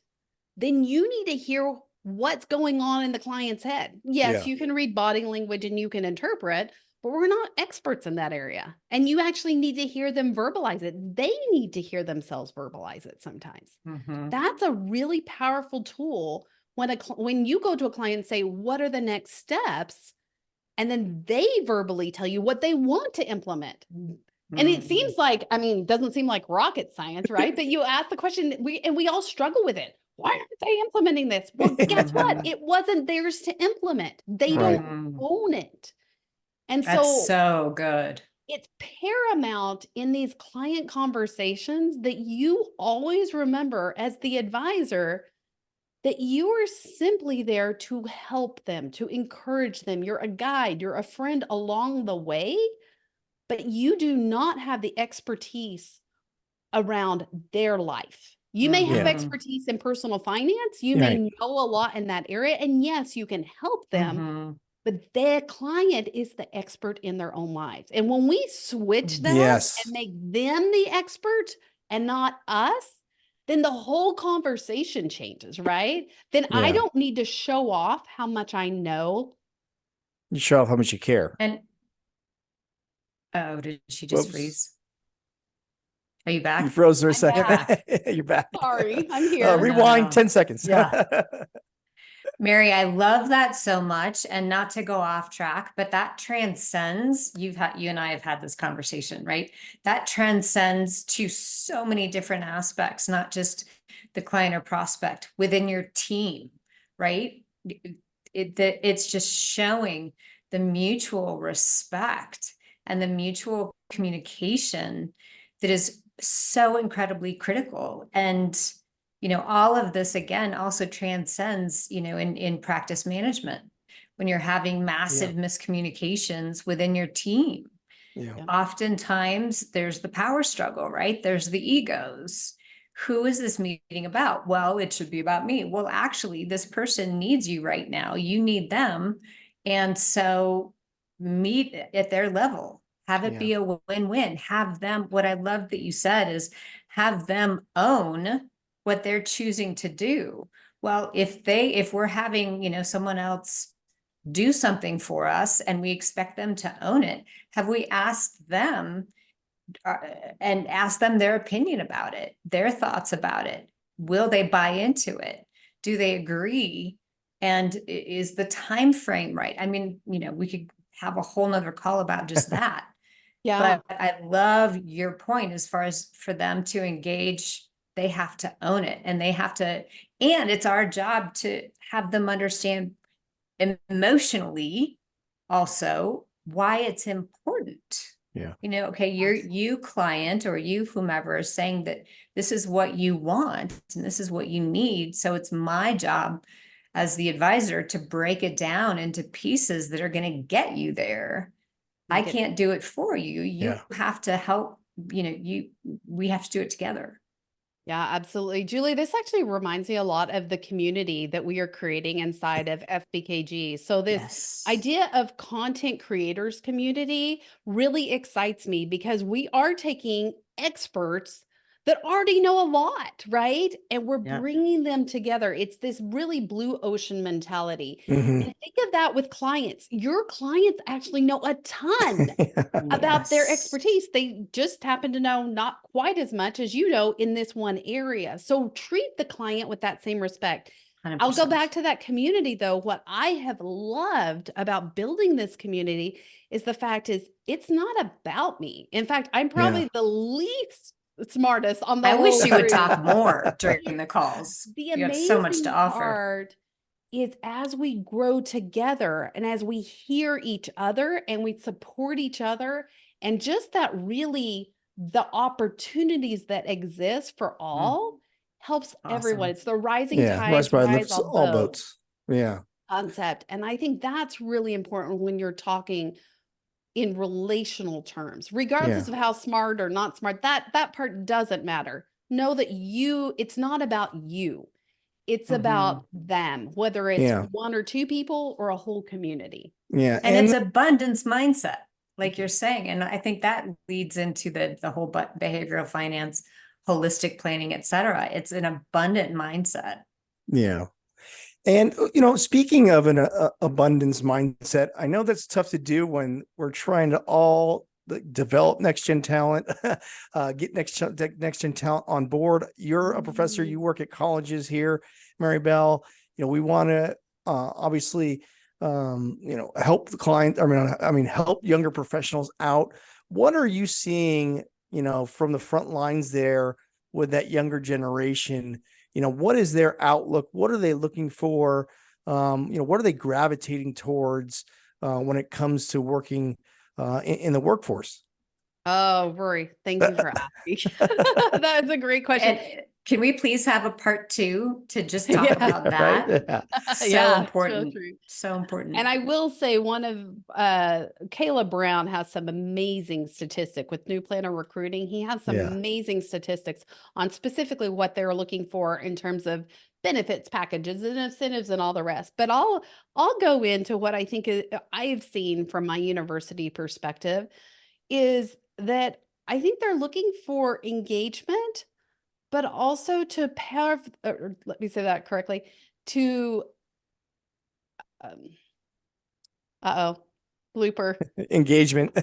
[SPEAKER 1] then you need to hear what's going on in the client's head. Yes, you can read body language and you can interpret, but we're not experts in that area. And you actually need to hear them verbalize it. They need to hear themselves verbalize it sometimes. That's a really powerful tool when you go to a client and say, what are the next steps? And then they verbally tell you what they want to implement. And it seems like, doesn't seem like rocket science, right? But you ask the question, we all struggle with it. Why aren't they implementing this? Well, guess what? It wasn't theirs to implement. They don't own it. And
[SPEAKER 4] that's so good.
[SPEAKER 1] It's paramount in these client conversations that you always remember, as the advisor, that you are simply there to help them, to encourage them. You're a guide, you're a friend along the way, but you do not have the expertise around their life. You may have expertise in personal finance. You may know a lot in that area. And yes, you can help them, but their client is the expert in their own lives. And when we switch that and make them the expert and not us, then the whole conversation changes, right? Then I don't need to show off how much I know.
[SPEAKER 2] You show off how much you care.
[SPEAKER 4] And did she just freeze? Are you back?
[SPEAKER 2] You froze for a second. You're back.
[SPEAKER 1] Sorry, I'm here.
[SPEAKER 2] Rewind 10 seconds.
[SPEAKER 4] Yeah. Mary, I love that so much, and not to go off track, but that transcends, you and I have had this conversation, right? That transcends to so many different aspects, not just the client or prospect within your team, right? It's just showing the mutual respect and the mutual communication that is so incredibly critical. And all of this, again, also transcends, in practice management, when you're having massive miscommunications within your team. Oftentimes there's the power struggle, right? There's the egos. Who is this meeting about? Well, it should be about me. Well, actually, this person needs you right now. You need them. And so meet at their level, have it be a win-win, have them, what I love that you said is have them own what they're choosing to do. Well, if we're having, you know, someone else do something for us and we expect them to own it, have we asked them and asked them their opinion about it, their thoughts about it? Will they buy into it? Do they agree? And is the time frame right? I mean, you know, we could have a whole nother call about just that.
[SPEAKER 1] Yeah.
[SPEAKER 4] But I love your point as far as for them to engage, they have to own it, and they have to, and it's our job to have them understand emotionally also why it's important.
[SPEAKER 2] Yeah.
[SPEAKER 4] You know, okay, you client or you whomever is saying that this is what you want and this is what you need. So it's my job as the advisor to break it down into pieces that are going to get you there. I can't do it for you. You have to help, you know, we have to do it together.
[SPEAKER 1] Yeah, absolutely. Julie, this actually reminds me a lot of the community that we are creating inside of FBKG. So this idea of content creators community really excites me because we are taking experts that already know a lot, right? And we're bringing them together. It's this really blue ocean mentality. And think of that with clients. Your clients actually know a ton about their expertise. They just happen to know not quite as much as you know in this one area. So treat the client with that same respect.
[SPEAKER 4] 100%.
[SPEAKER 1] I'll go back to that community though. What I have loved about building this community is the fact is it's not about me. In fact, I'm probably the least smartest on the
[SPEAKER 4] I wish
[SPEAKER 1] whole
[SPEAKER 4] you would
[SPEAKER 1] group.
[SPEAKER 4] talk more during the calls.
[SPEAKER 1] The
[SPEAKER 4] You have so much
[SPEAKER 1] amazing
[SPEAKER 4] to offer.
[SPEAKER 1] part is as we grow together and as we hear each other and we support each other, and just that really the opportunities that exist for all helps everyone. It's the rising tides rise all boats.
[SPEAKER 2] Yeah.
[SPEAKER 1] Concept. And I think that's really important when you're talking in relational terms, regardless of how smart or not smart, that part doesn't matter. Know that it's not about you. It's about them, whether it's one or two people or a whole community.
[SPEAKER 2] Yeah.
[SPEAKER 4] And it's abundance mindset, like you're saying. And I think that leads into the whole behavioral finance, holistic planning, et cetera. It's an abundant mindset.
[SPEAKER 2] Yeah. And, you know, speaking of an abundance mindset, I know that's tough to do when we're trying to all develop next-gen talent, get next-gen talent on board. You're a professor, you work at colleges here, Mary Bell. You know, we want to obviously, you know, help the client. I mean, help younger professionals out. What are you seeing, you know, from the front lines there with that younger generation? You know, what is their outlook? What are they looking for? You know, what are they gravitating towards when it comes to working in the workforce?
[SPEAKER 1] Oh, Rory, thank you for asking. That's a great question.
[SPEAKER 4] And can we please have a part 2 to just talk about that?
[SPEAKER 2] Right?
[SPEAKER 4] So important. So important.
[SPEAKER 1] And I will say one of Kayla Brown has some amazing statistic with New Planner Recruiting. He has some amazing statistics on specifically what they're looking for in terms of benefits packages and incentives and all the rest. But I'll go into what I think I've seen from my university perspective is that I think they're looking for engagement, but also to have, let me say that correctly, to blooper.
[SPEAKER 2] Engagement.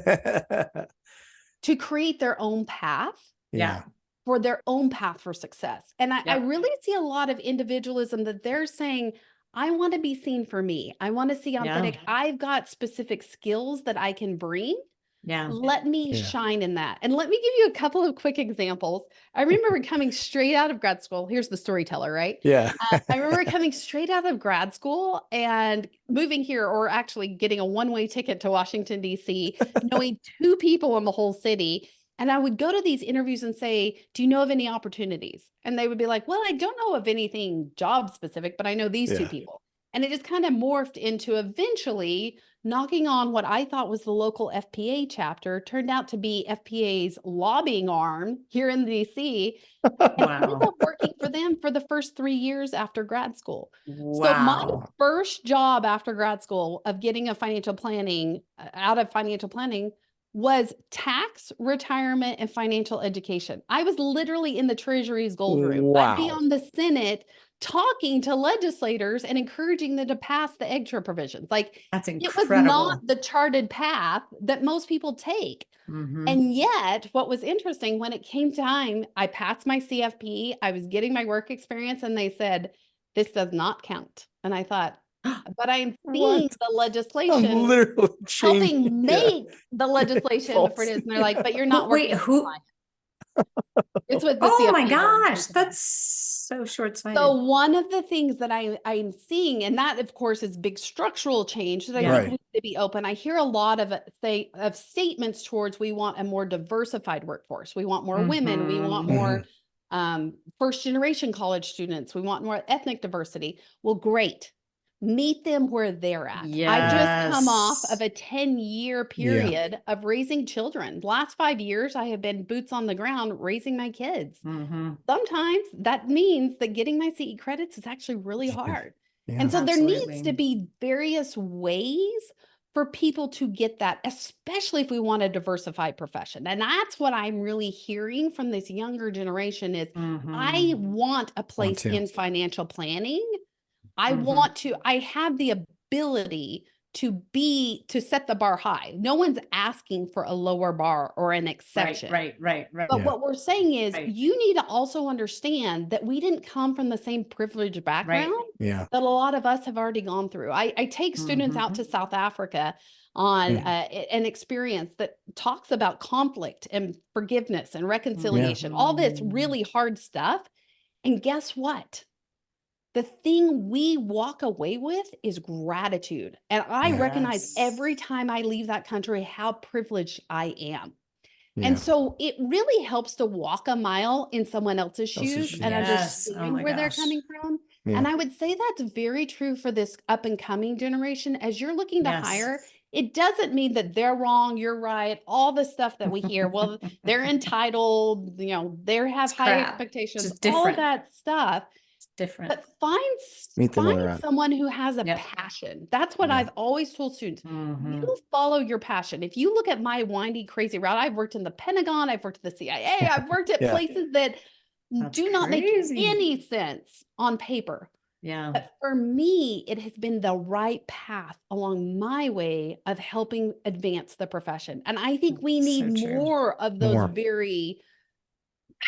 [SPEAKER 1] To create their own path.
[SPEAKER 2] Yeah.
[SPEAKER 1] For their own path for success. And I really see a lot of individualism that they're saying, I want to be seen for me. I want to see authentic. I've got specific skills that I can bring. Let me shine in that. And let me give you a couple of quick examples. I remember coming straight out of grad school. Here's the storyteller, right?
[SPEAKER 2] Yeah.
[SPEAKER 1] I remember coming straight out of grad school and moving here, or actually getting a one-way ticket to Washington, D.C., knowing 2 people in the whole city. And I would go to these interviews and say, do you know of any opportunities? And they would be like, well, I don't know of anything job specific, but I know these 2 people. And it just kind of morphed into eventually knocking on what I thought was the local FPA chapter, turned out to be FPA's lobbying arm here in DC. And ended up working working for them for the first 3 years after grad school. So my
[SPEAKER 4] Wow.
[SPEAKER 1] first job after grad school of getting a financial planning out of financial planning was tax, retirement, and financial education. I was literally in the Treasury's gold room. I'd be
[SPEAKER 2] Wow.
[SPEAKER 1] on the Senate talking to legislators and encouraging them to pass the egg share provisions. Like,
[SPEAKER 4] That's
[SPEAKER 1] it was
[SPEAKER 4] incredible.
[SPEAKER 1] not the charted path that most people take.
[SPEAKER 4] Mhm.
[SPEAKER 1] And yet, what was interesting, when it came time, I passed my CFP, I was getting my work experience, and they said, this does not count. And I thought, but I'm seeing
[SPEAKER 2] What?
[SPEAKER 1] the
[SPEAKER 2] I'm
[SPEAKER 1] legislation
[SPEAKER 2] literally changing.
[SPEAKER 1] helping make the legislation for
[SPEAKER 2] false.
[SPEAKER 1] this. And they're like, but you're not
[SPEAKER 4] Wait,
[SPEAKER 1] working.
[SPEAKER 4] who?
[SPEAKER 1] It's with the
[SPEAKER 4] Oh my
[SPEAKER 1] CFP.
[SPEAKER 4] gosh, that's so short-sighted.
[SPEAKER 1] So one of the things that I'm seeing, and that of course is big structural change that I
[SPEAKER 4] Yeah.
[SPEAKER 1] think we need to be open. I hear a lot of statements towards, we want a more diversified workforce. We want more women. We want more first generation college students. We want more ethnic diversity. Well, great. Meet them where they're at. I've just come off of
[SPEAKER 4] Yes.
[SPEAKER 1] a 10-year period of raising children. The last 5 years, I have been boots on the ground raising my kids.
[SPEAKER 4] Mhm.
[SPEAKER 1] Sometimes that means that getting my CE credits is actually really hard. And so there needs to
[SPEAKER 4] Absolutely.
[SPEAKER 1] be various ways for people to get that, especially if we want a diversified profession. And that's what I'm really hearing from this younger generation is, I
[SPEAKER 4] Mhm.
[SPEAKER 1] want a place
[SPEAKER 2] to.
[SPEAKER 1] in financial planning. I
[SPEAKER 4] Mhm.
[SPEAKER 1] want to, I have the ability to set the bar high. No one's asking for a lower bar or an
[SPEAKER 4] Right,
[SPEAKER 1] exception.
[SPEAKER 4] right.
[SPEAKER 1] But
[SPEAKER 2] Yeah.
[SPEAKER 1] what we're saying is,
[SPEAKER 4] Right.
[SPEAKER 1] you need to also understand that we didn't come from the same privileged background
[SPEAKER 2] Yeah.
[SPEAKER 1] that a lot of us have already gone through. I take students out to South Africa on an experience that talks about conflict and forgiveness and reconciliation, all this really hard stuff. And guess what? The thing we walk away with is gratitude. And I recognize every time I leave that country how privileged I am. And so it really helps to walk a mile in someone else's shoes and
[SPEAKER 4] Yes. Oh
[SPEAKER 1] understand
[SPEAKER 4] my
[SPEAKER 1] where they're
[SPEAKER 4] gosh.
[SPEAKER 1] coming from.
[SPEAKER 2] Yeah.
[SPEAKER 1] And I would say that's very true for this up and coming generation. As you're looking to
[SPEAKER 4] Yes.
[SPEAKER 1] hire, it doesn't mean that they're wrong, you're right, all the stuff that we hear. Well, they're entitled, they have
[SPEAKER 4] It's
[SPEAKER 1] high
[SPEAKER 4] crap.
[SPEAKER 1] expectations,
[SPEAKER 4] Just
[SPEAKER 1] all
[SPEAKER 4] different.
[SPEAKER 1] that stuff.
[SPEAKER 4] It's different.
[SPEAKER 1] But find
[SPEAKER 2] Meet them where they're at.
[SPEAKER 1] someone who has a
[SPEAKER 4] Yep.
[SPEAKER 1] passion. That's what
[SPEAKER 2] Yeah.
[SPEAKER 1] I've always told students.
[SPEAKER 4] Mhm.
[SPEAKER 1] You follow your passion. If you look at my windy, crazy route, I've worked in the Pentagon, I've worked at the CIA, I've worked at
[SPEAKER 2] Yeah.
[SPEAKER 1] places that
[SPEAKER 4] That's
[SPEAKER 1] do not make
[SPEAKER 4] crazy.
[SPEAKER 1] any sense on paper.
[SPEAKER 4] Yeah.
[SPEAKER 1] But for me, it has been the right path along my way of helping advance the profession. And I think we need
[SPEAKER 4] So true.
[SPEAKER 1] more of those
[SPEAKER 2] More.
[SPEAKER 1] very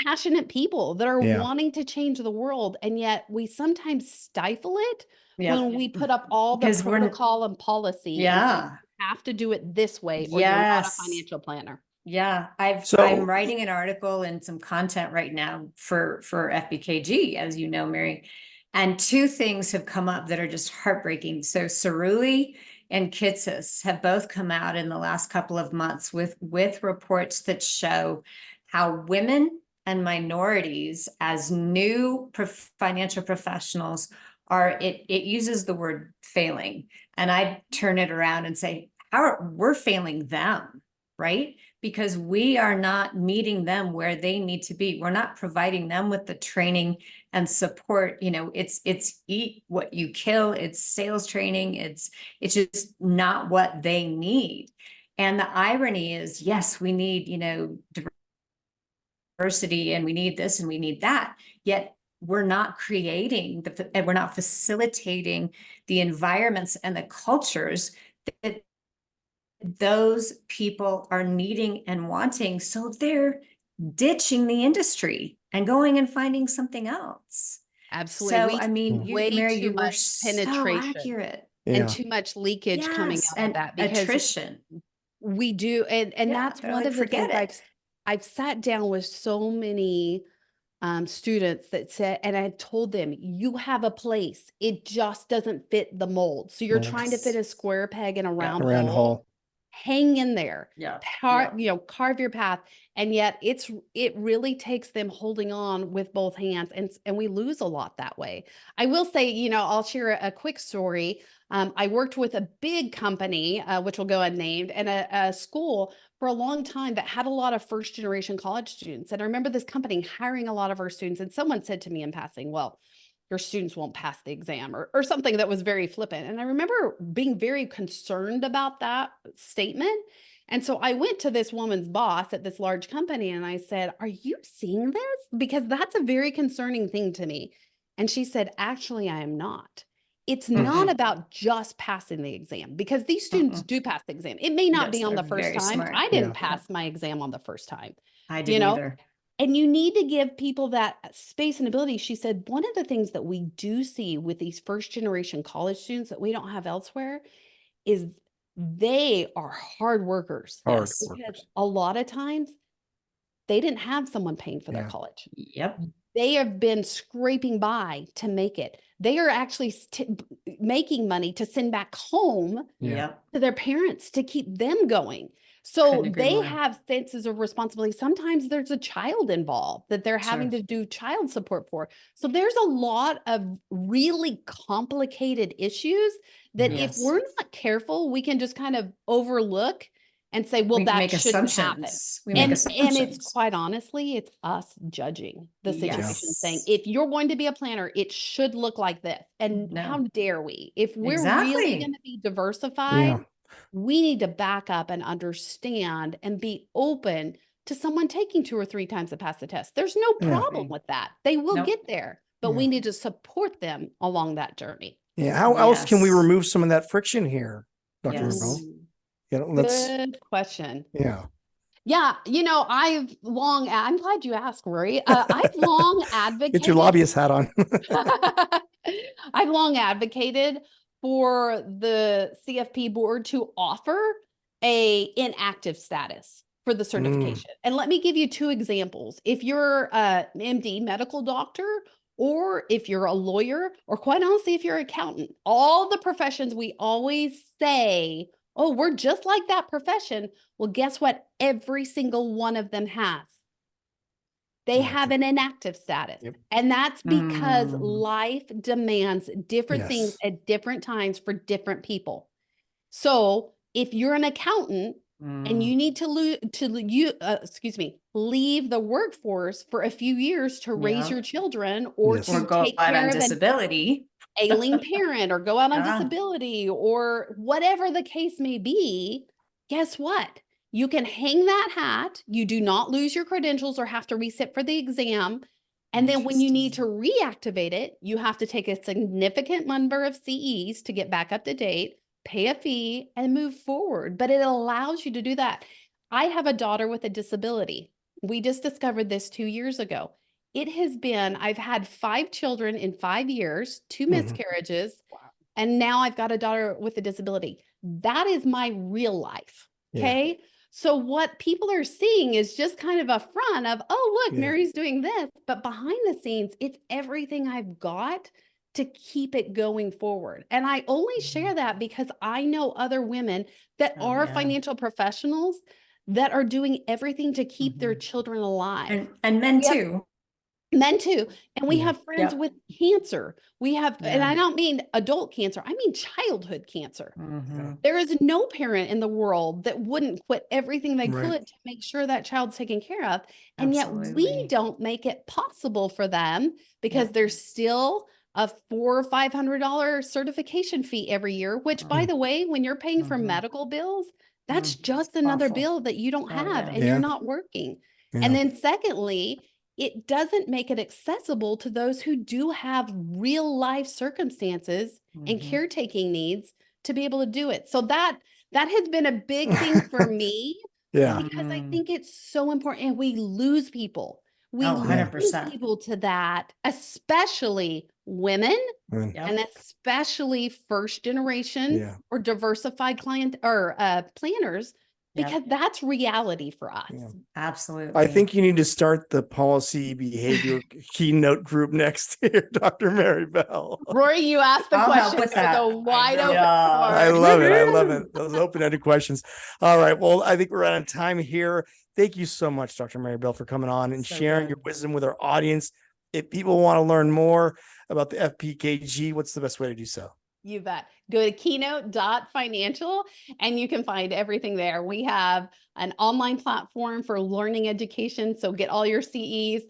[SPEAKER 1] passionate people that are
[SPEAKER 2] Yeah.
[SPEAKER 1] wanting to change the world. And yet we sometimes stifle it
[SPEAKER 4] Yep.
[SPEAKER 1] when we put up all the
[SPEAKER 4] Because we're-
[SPEAKER 1] protocol and policy. And say,
[SPEAKER 4] Yeah.
[SPEAKER 1] you have to do it this way or you're not a
[SPEAKER 4] Yes.
[SPEAKER 1] financial planner.
[SPEAKER 4] Yeah, I'm
[SPEAKER 2] So-
[SPEAKER 4] writing an article and some content right now for FBKG, as you know, Mary. And two things have come up that are just heartbreaking. So Cerulli and Kitsis have both come out in the last couple of months with reports that show how women and minorities as new financial professionals are, it uses the word failing. And I turn it around and say, we're failing them, right? Because we are not meeting them where they need to be. We're not providing them with the training and support. It's eat what you kill. It's sales training. It's just not what they need. And the irony is, yes, we need, diversity and we need this and we need that. Yet we're not creating and we're not facilitating the environments and the cultures that those people are needing and wanting. So they're ditching the industry and going and finding something else.
[SPEAKER 1] Absolutely.
[SPEAKER 4] So, I mean, Mary, you were so
[SPEAKER 1] penetration
[SPEAKER 4] accurate.
[SPEAKER 1] and too much leakage coming
[SPEAKER 4] Yes,
[SPEAKER 1] out
[SPEAKER 4] and
[SPEAKER 1] of that because
[SPEAKER 4] attrition.
[SPEAKER 1] we do. And
[SPEAKER 4] Yeah,
[SPEAKER 1] that's
[SPEAKER 4] they're
[SPEAKER 1] one
[SPEAKER 4] like,
[SPEAKER 1] of the things
[SPEAKER 4] "Forget it."
[SPEAKER 1] I've sat down with so many students that said, and I told them, you have a place. It just doesn't fit the mold. So you're trying to fit a square peg in a round
[SPEAKER 2] Around
[SPEAKER 1] hole.
[SPEAKER 2] hall.
[SPEAKER 1] hang in there,
[SPEAKER 4] Yeah.
[SPEAKER 1] carve your path. And yet it really takes them holding on with both hands, and we lose a lot that way. I will say, I'll share a quick story. I worked with a big company, which will go unnamed, and a school for a long time that had a lot of first generation college students. And I remember this company hiring a lot of our students, and someone said to me in passing, well, your students won't pass the exam, or something that was very flippant. And I remember being very concerned about that statement. And so I went to this woman's boss at this large company and I said, are you seeing this? Because that's a very concerning thing to me. And she said, actually, I am not. It's not about just passing the exam, because these students do pass the exam. It may not be on the first time.
[SPEAKER 4] Smart.
[SPEAKER 1] I didn't pass my exam on the first time.
[SPEAKER 4] I didn't either.
[SPEAKER 1] And you need to give people that space and ability. She said, one of the things that we do see with these first generation college students that we don't have elsewhere is they are hard workers.
[SPEAKER 2] Because
[SPEAKER 1] a lot of times they didn't have someone paying for their college.
[SPEAKER 4] Yep.
[SPEAKER 1] They have been scraping by to make it. They are actually making money to send back home to their parents to keep them going. So they have senses of responsibility. Sometimes there's a child involved that they're having to do child support for. So there's a lot of really complicated issues that if we're not careful, we can just kind of overlook and say, well, that shouldn't happen. And it's quite honestly, it's us judging the situation, saying, if you're going to be a planner, it should look like this. And how dare we? If we're really going to be diversified, we need to back up and understand and be open to someone taking 2 or 3 times to pass the test. There's no problem with that. They will get there, but we need to support them along that journey.
[SPEAKER 2] Yeah. How else can we remove some of that friction here, Dr. Rebel?
[SPEAKER 1] Good question.
[SPEAKER 2] Yeah.
[SPEAKER 1] Yeah. I'm glad you asked, Rory. I've long advocated.
[SPEAKER 2] Get your lobbyist hat on.
[SPEAKER 1] I've long advocated for the CFP board to offer a inactive status for the certification. And let me give you 2 examples. If you're a MD, medical doctor, or if you're a lawyer, or quite honestly, if you're an accountant, all the professions we always say, oh, we're just like that profession. Well, guess what? Every single one of them has. They have an inactive status. And that's because life demands different things at different times for different people. So if you're an accountant and you need to leave the workforce for a few years to raise your children, or to take care of disability, ailing parent, or go out on disability, or whatever the case may be, guess what? You can hang that hat. You do not lose your credentials or have to resit for the exam. And then when you need to reactivate it, you have to take a significant number of CEs to get back up to date, pay a fee, and move forward. But it allows you to do that. I have a daughter with a disability. We just discovered this 2 years ago. I've had 5 children in 5 years, 2 miscarriages, and now I've got a daughter with a disability. That is my real life. Okay. So what people are seeing is just kind of a front of, oh, look, Mary's doing this. But behind the scenes, it's everything I've got to keep it going forward. And I only share that because I know other women that are financial professionals that are doing everything to keep their children alive.
[SPEAKER 4] And men too.
[SPEAKER 1] Men too. And we have friends with cancer. We have, and I don't mean adult cancer, I mean childhood cancer. There is no parent in the world that wouldn't quit everything they could to make sure that child's taken care of. And yet we don't make it possible for them because there's still a $400 or $500 certification fee every year, which by the way, when you're paying for medical bills, that's just another bill that you don't have and you're not working. And then secondly, it doesn't make it accessible to those who do have real life circumstances and caretaking needs to be able to do it. So that has been a big thing for me because I think it's so important, and we lose people. We lose people to that, especially women and especially first generation or diversified client or planners, because that's reality for us.
[SPEAKER 2] Yeah.
[SPEAKER 4] Absolutely.
[SPEAKER 2] I think you need to start the policy behavior keynote group next year, Dr. Mary Bell.
[SPEAKER 1] Rory, you asked the
[SPEAKER 4] I'll help
[SPEAKER 1] question
[SPEAKER 4] with
[SPEAKER 1] with
[SPEAKER 4] that.
[SPEAKER 1] a wide open
[SPEAKER 2] I
[SPEAKER 1] door.
[SPEAKER 2] love it. I love it. Those open-ended questions. All right. Well, I think we're out of time here. Thank you so much, Dr. Mary Bell, for coming on and
[SPEAKER 4] So
[SPEAKER 2] sharing
[SPEAKER 4] good.
[SPEAKER 2] your wisdom with our audience. If people want to learn more about the FPKG, what's the best way to do so?
[SPEAKER 1] You bet. Go to keynote.financial and you can find everything there. We have an online platform for learning education, so get all your CEs.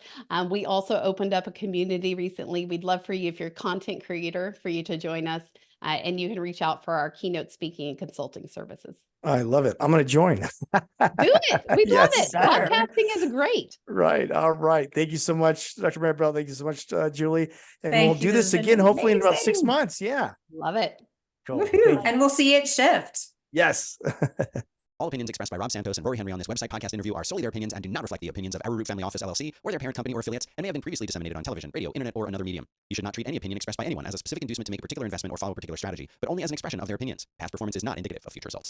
[SPEAKER 1] We also opened up a community recently. We'd love for you, if you're a content creator, for you to join us, and you can reach out for our keynote speaking and consulting services.
[SPEAKER 2] I love it. I'm going to join.
[SPEAKER 1] Do it. We'd love it.
[SPEAKER 4] Better.
[SPEAKER 1] Podcasting is great.
[SPEAKER 2] Right. All right. Thank you so much, Dr. Mary Bell. Thank you so much, Julie. And
[SPEAKER 4] Thank
[SPEAKER 2] we'll
[SPEAKER 4] you.
[SPEAKER 2] do
[SPEAKER 4] This
[SPEAKER 2] this
[SPEAKER 4] has been
[SPEAKER 2] again, hopefully in about 6
[SPEAKER 4] amazing.
[SPEAKER 2] months. Yeah.
[SPEAKER 1] Love it.
[SPEAKER 2] Cool.
[SPEAKER 4] Woohoo.
[SPEAKER 2] Thank you.
[SPEAKER 4] And we'll see it shift.
[SPEAKER 2] Yes.
[SPEAKER 5] All opinions expressed by Rob Santos and Rory Henry on this website podcast interview are solely their opinions and do not reflect the opinions of Arrowroot Family Office LLC or their parent company or affiliates, and may have been previously disseminated on television, radio, internet, or another medium. You should not treat any opinion expressed by anyone as a specific inducement to make a particular investment or follow a particular strategy, but only as an expression of their opinions. Past performance is not indicative of future results.